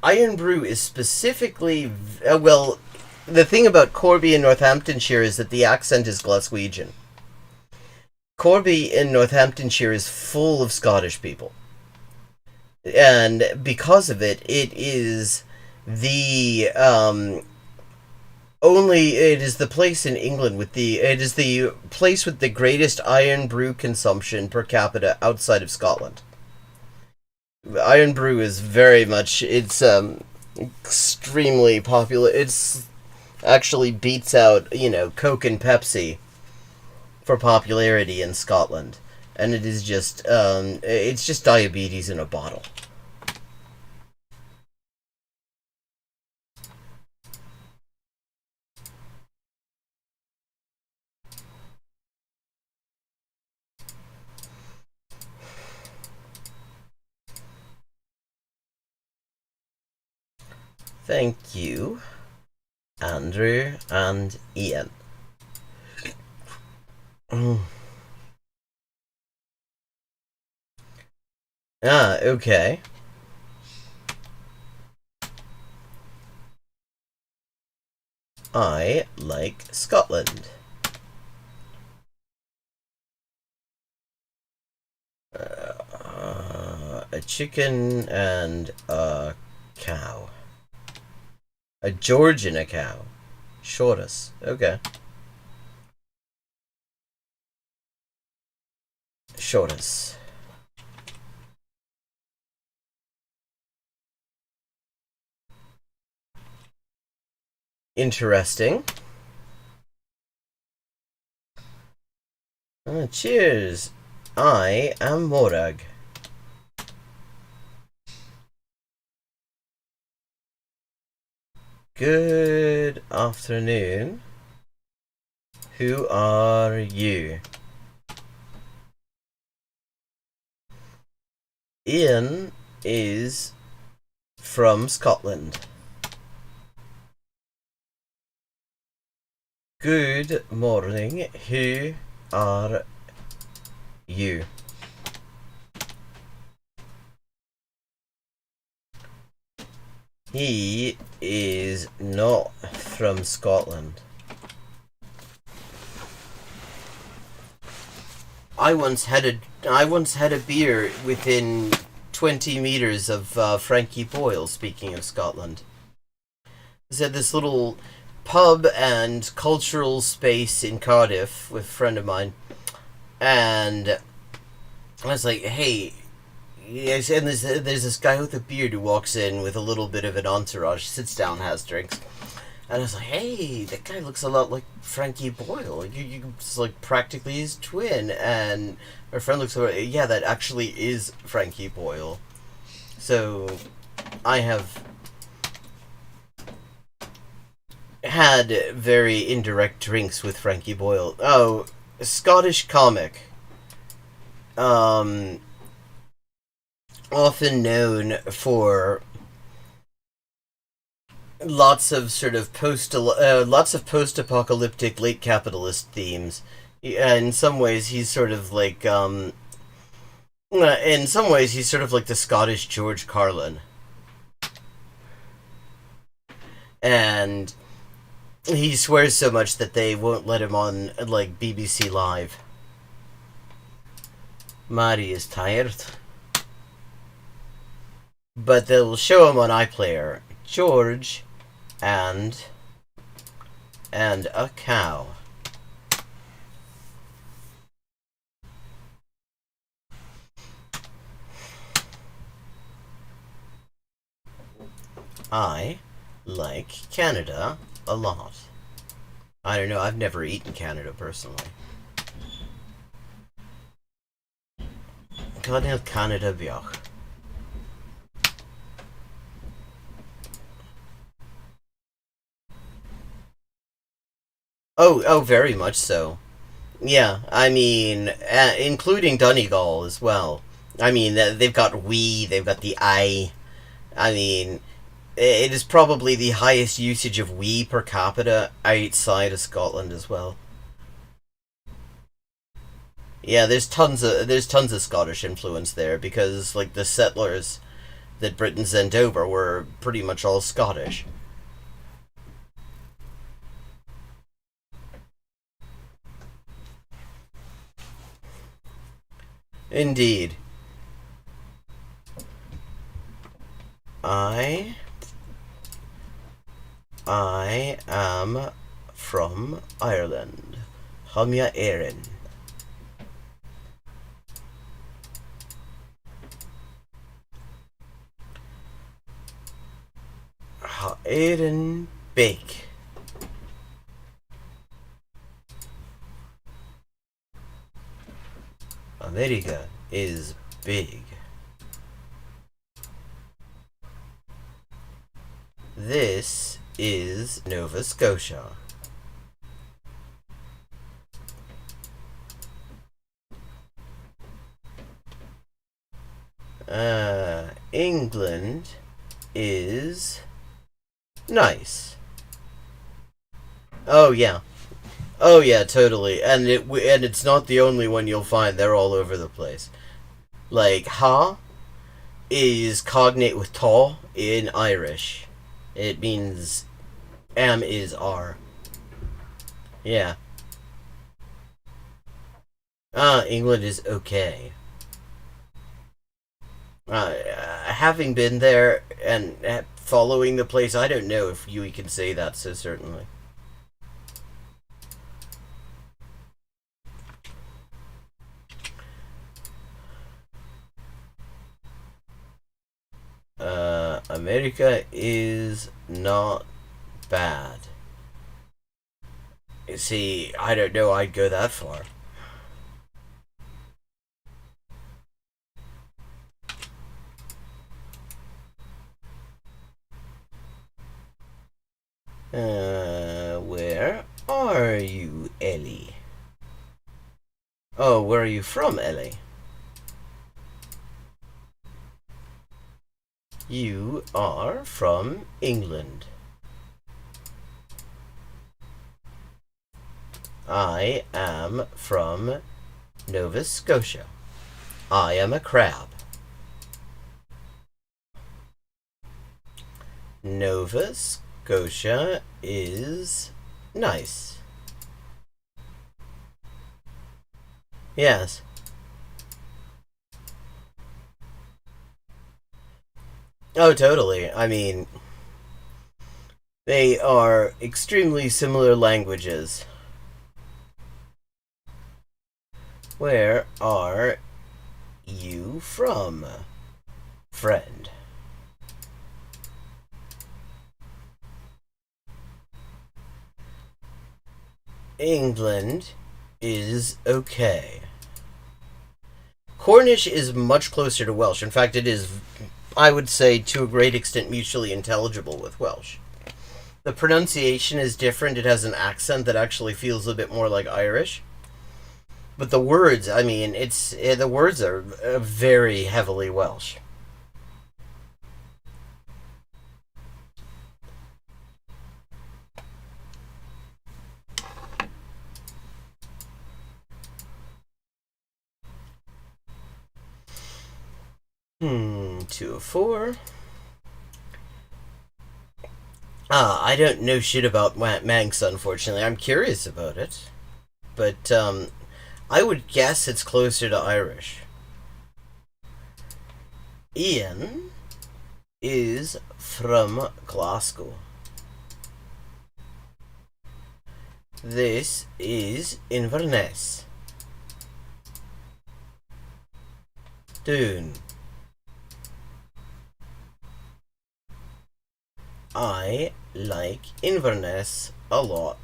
Iron Brew is specifically... well, the thing about Corby in Northamptonshire is that the accent is Glaswegian. Corby in Northamptonshire is full of Scottish people. And because of it, it is the, it is the place in England it is the place with the greatest Iron Brew consumption per capita outside of Scotland. Iron Brew is very much, it's, extremely popular. It's actually beats out, Coke and Pepsi for popularity in Scotland. And it is just, it's just diabetes in a bottle. Thank you, Andrew and Ian. Okay. I like Scotland. A chicken and a cow. A Georgian a cow. Shortus. Okay. Shortus. Interesting. Cheers. I am Morag. Good afternoon. Who are you? Ian is from Scotland. Good morning. Who are you? He is not from Scotland. I once had a beer within 20 meters of Frankie Boyle, speaking of Scotland. It's at this little pub and cultural space in Cardiff with a friend of mine. And I was like, hey, yes, and there's this guy with a beard who walks in with a little bit of an entourage, sits down, has drinks. And I was like, hey, that guy looks a lot like Frankie Boyle. You it's like practically his twin. And our friend looks over, yeah, that actually is Frankie Boyle. So I have had very indirect drinks with Frankie Boyle. Oh, a Scottish comic. Often known for lots of sort of post-apocalyptic late capitalist themes. In some ways, he's sort of like the Scottish George Carlin, and he swears so much that they won't let him on like BBC Live. Mari is tired, but they'll show him on iPlayer. George and a cow. I like Canada a lot. I don't know, I've never eaten Canada personally. Canada Canada bheag. Oh, very much so. Yeah, I mean, including Donegal as well. I mean, they've got we, they've got the I. I mean, it is probably the highest usage of we per capita outside of Scotland as well. Yeah, there's tons of Scottish influence there because like the settlers that Britain sent over were pretty much all Scottish. Indeed. I am from Ireland. Hamia Erin. Ha Erin Bake. America is big. This is Nova Scotia. England is nice. Oh yeah. Oh yeah, totally. And it's not the only one you'll find. They're all over the place. Like ha is cognate with ta in Irish. It means am is are. Yeah. England is okay. Having been there and following the place, I don't know if you can say that so certainly. America is not bad. See, I don't know I'd go that far. Where are you, Ellie? Oh, where are you from, Ellie? You are from England. I am from Nova Scotia. I am a crab. Nova Scotia is nice. Yes. Oh, totally. I mean, they are extremely similar languages. Where are you from, friend? England is okay. Cornish is much closer to Welsh. In fact, it is, I would say, to a great extent mutually intelligible with Welsh. The pronunciation is different. It has an accent that actually feels a bit more like Irish. But the words, I mean, the words are very heavily Welsh. Two of four. I don't know shit about Manx, unfortunately. I'm curious about it. But, I would guess it's closer to Irish. Ian is from Glasgow. This is Inverness. Dune. I like Inverness a lot.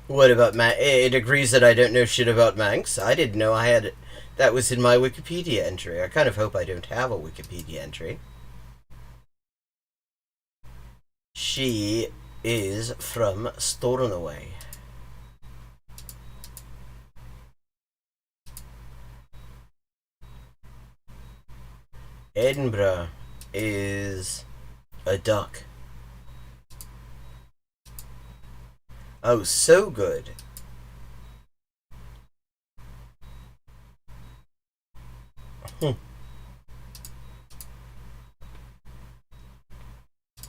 What about it agrees that I don't know shit about Manx. I didn't know I had that was in my Wikipedia entry. I kind of hope I don't have a Wikipedia entry. She is from Stornoway. Edinburgh is a duck. Oh, so good.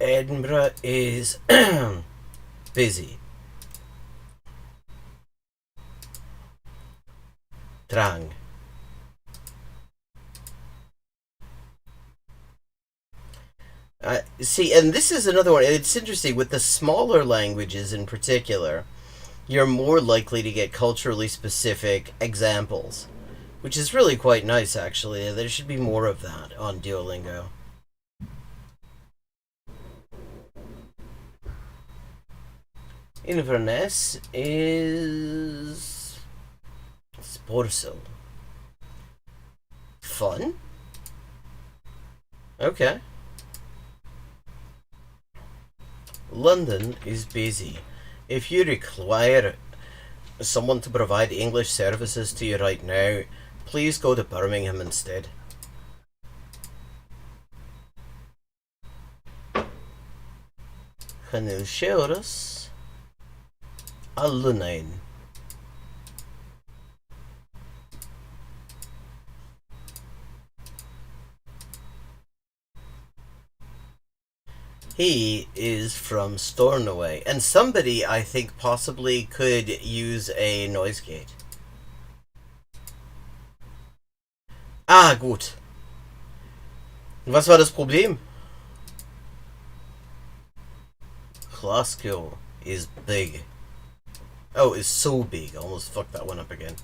Edinburgh is busy. Drang. See, and this is another one. It's interesting with the smaller languages in particular. You're more likely to get culturally specific examples, which is really quite nice, actually. There should be more of that on Duolingo. Inverness is Sporsel. Fun? Okay. London is busy. If you require someone to provide English services to you right now, please go to Birmingham instead. Chanilcheorus Alunine. He is from Stornoway, and somebody, I think, possibly could use a noise gate. Ah, gut. Was war das Problem? Glasgow is big. Oh, it's so big. I almost fucked that one up again.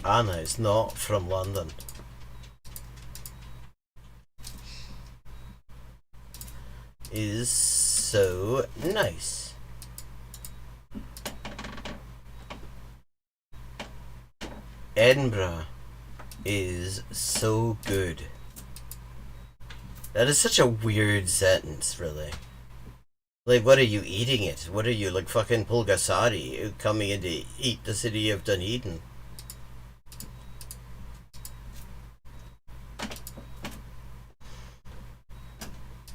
Anna is not from London. Is so nice. Edinburgh is so good. That is such a weird sentence, really. Like, what are you eating it? What are you, like fucking Pulgasari coming in to eat the city of Dunedin?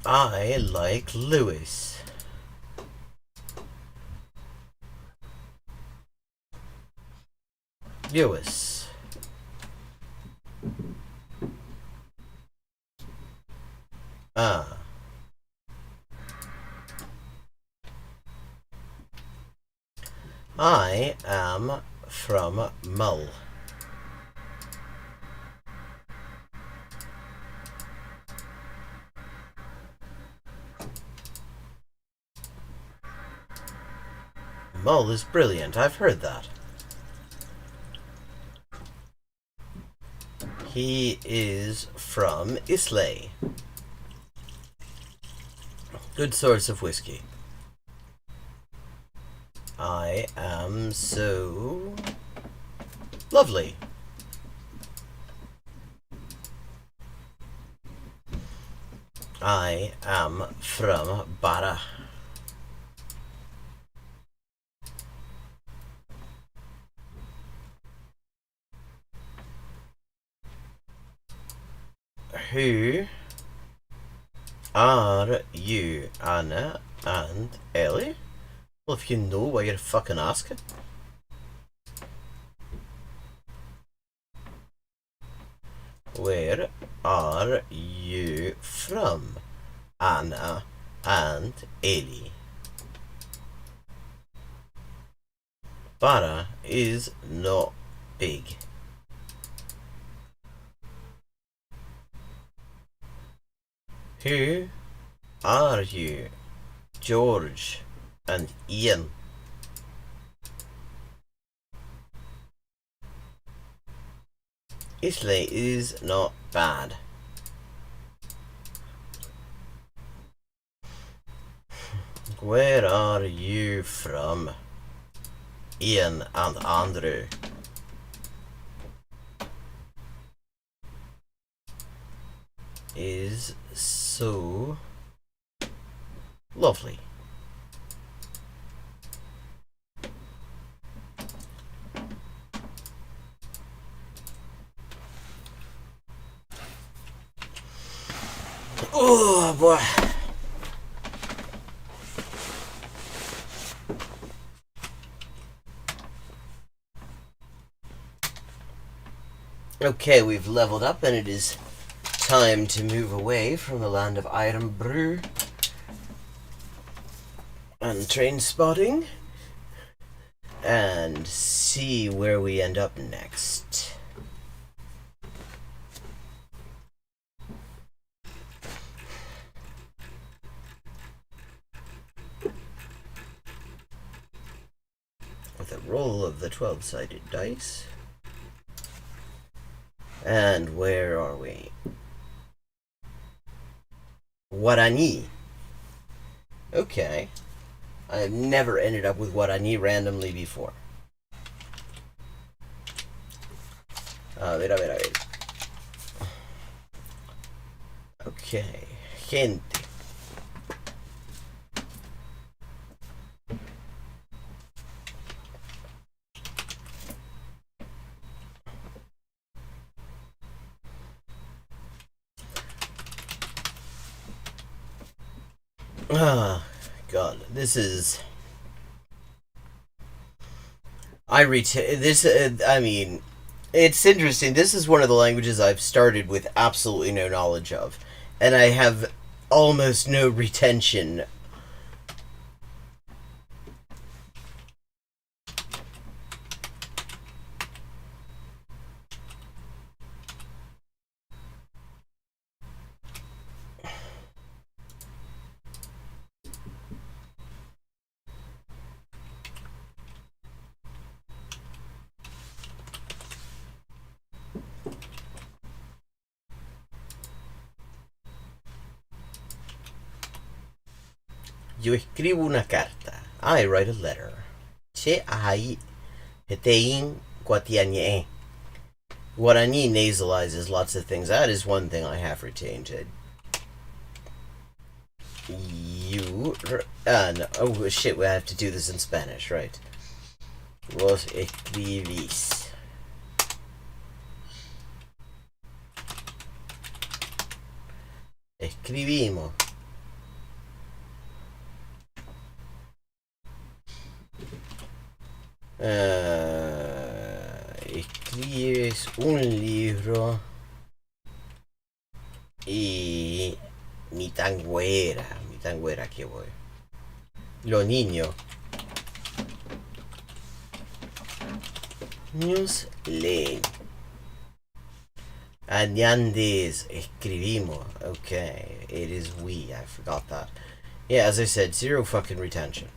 I like Lewis. Lewis. Ah. I am from Mull. Mull is brilliant, I've heard that. He is from Islay. Good source of whiskey. I am so lovely. I am from Barra. Who are you, Anna and Ellie? Well, if you know, why you're fucking asking. Where are you from, Anna and Ellie? Barra is not big. Who are you? George and Ian. Italy is not bad. Where are you from? Ian and Andrew. Is so lovely. Oh boy. Okay, we've leveled up and it is time to move away from the land of Iron Brew and train spotting and see where we end up next. With a roll of the 12-sided dice. And where are we? Guarani. Okay. I've never ended up with Guarani randomly before. A ver. Okay. Gente. Ah, God, this is. I mean, it's interesting. This is one of the languages I've started with absolutely no knowledge of, and I have almost no retention. Yo escribo una carta. I write a letter. Che ahai hetein guatianye. Guarani nasalizes lots of things. That is one thing I have retained. You no. Oh shit, we have to do this in Spanish, right? Vos escribís. Escribimos. Escribes un libro y mi tanguera que voy. Los niños leen. Añandes escribimos. Okay, it is we. I forgot that. Yeah, as I said, zero fucking retention.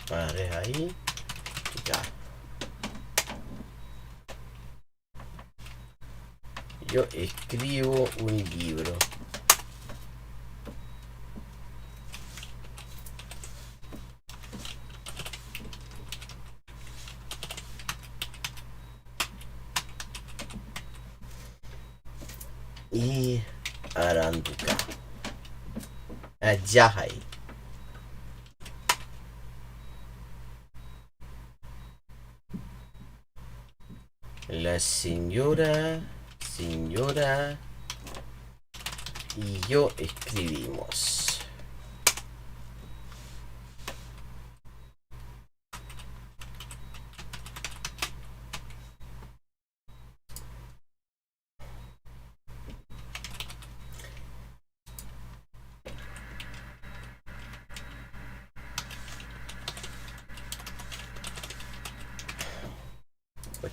Vale, ahí. Ya. Yo escribo un libro. Y Aranduka. Ajahai. La señora y yo escribimos.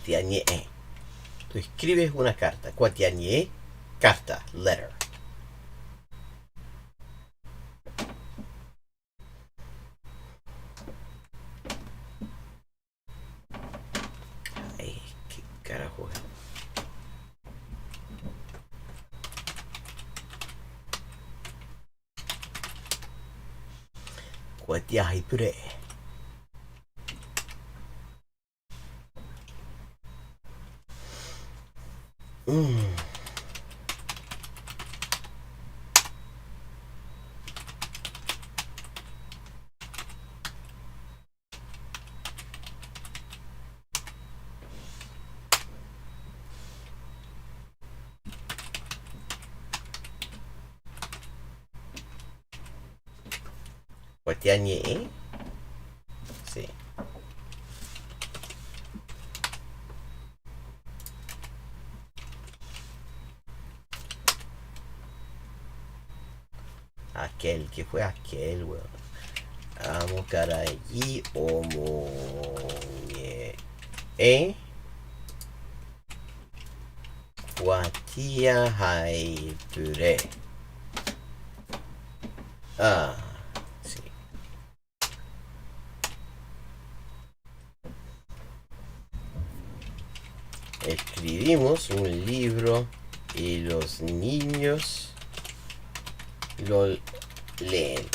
Cuatiañe. Tú escribes una carta. Cuatiañe, carta, letter. Ay, qué carajo. Cuatiajipure. Cuatiañe. Sí. Aquel, que fue aquel, weón. Amo caray, omoñe. Guatia haipure. Ah, sí. Escribimos un libro y los niños lo leen.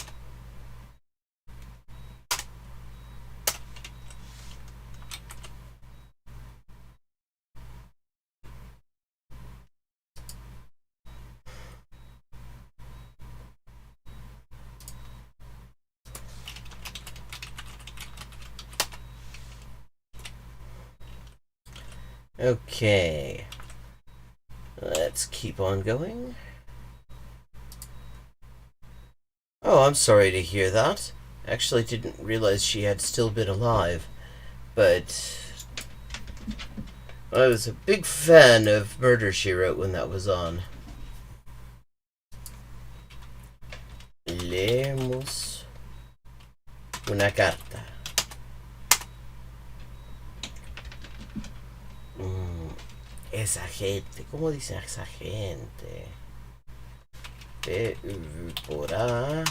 Okay, let's keep on going. Oh, I'm sorry to hear that. Actually didn't realize she had still been alive, but I was a big fan of Murder, She Wrote when that was on. Leemos una carta. Esa gente, ¿cómo dicen esa gente? Por A.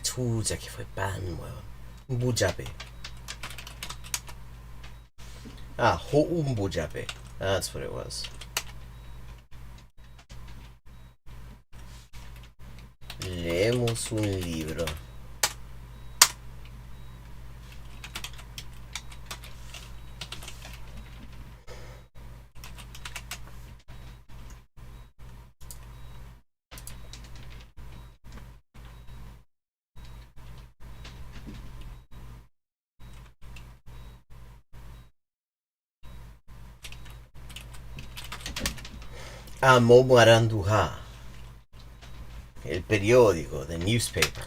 Chucha, que fue pan, weón. Bujape. Ah, Bujape. That's what it was. Leemos un libro. Amomaranduja. El periódico, the newspaper.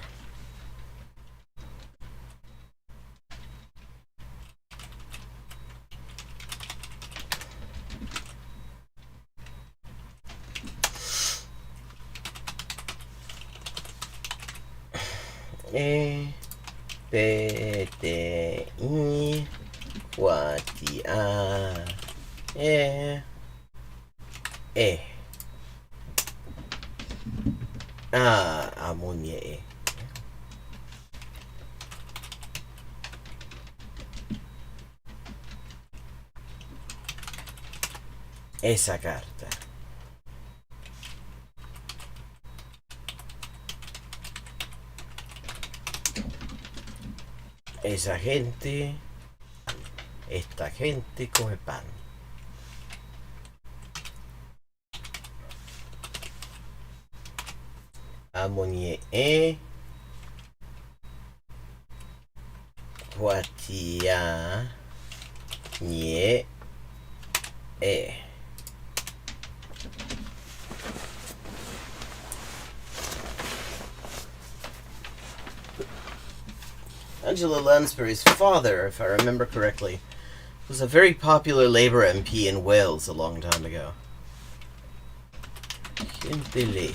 Pete Guatia Amonie. Esa carta. Esa gente. Esta gente come pan. Amonie Guatia Nie Angela Lansbury's father, if I remember correctly, was a very popular Labour MP in Wales a long time ago. Gente lee.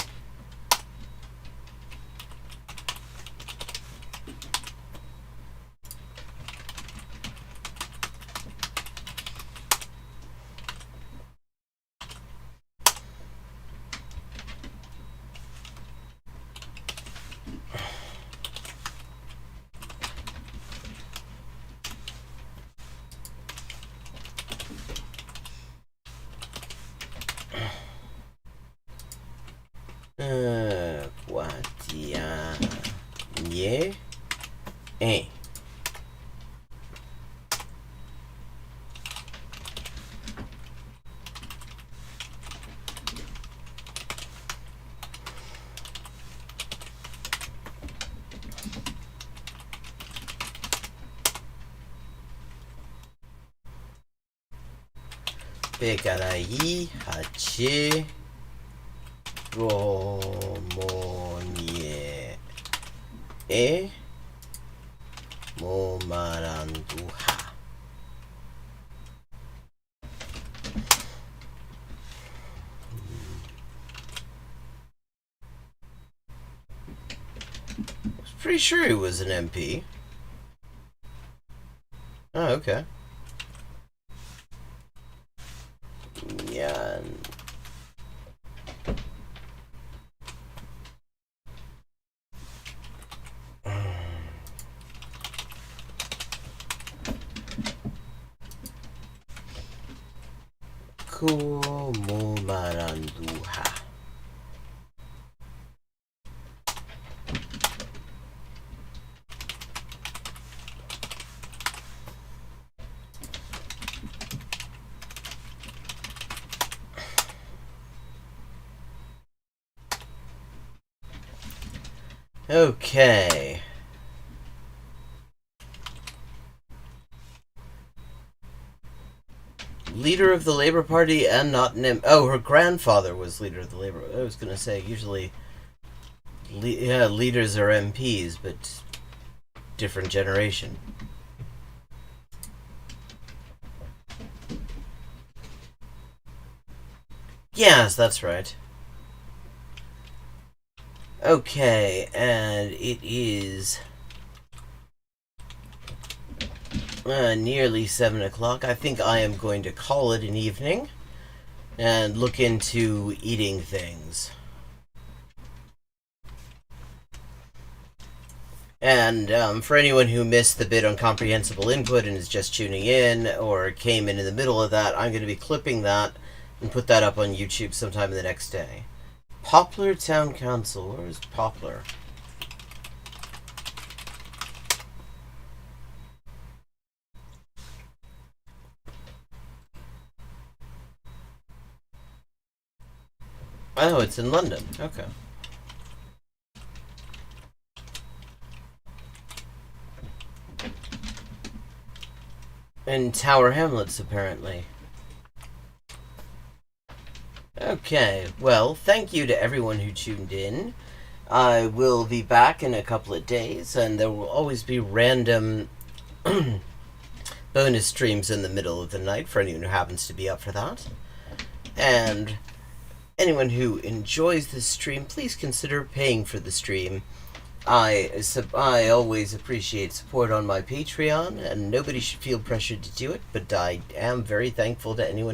Nye. Eh. Pekarai hache romonye e momaranduha. I was pretty sure he was an MP. Oh, okay. Yeah. Como maranduha. Okay. Leader of the Labour Party and not an Oh, her grandfather was leader of the Labour. I was gonna say usually, leaders are MPs, but different generation. Yes, that's right. Okay, and it is nearly 7 o'clock. I think I am going to call it an evening and look into eating things. And for anyone who missed the bit on comprehensible input and is just tuning in or came in the middle of that, I'm going to be clipping that and put that up on YouTube sometime the next day. Poplar Town Council. Where is Poplar? Oh, it's in London. Okay. In Tower Hamlets, apparently. Okay, well, thank you to everyone who tuned in. I will be back in a couple of days, and there will always be random bonus streams in the middle of the night for anyone who happens to be up for that. And anyone who enjoys this stream, please consider paying for the stream. I always appreciate support on my Patreon, and nobody should feel pressured to do it, but I am very thankful to anyone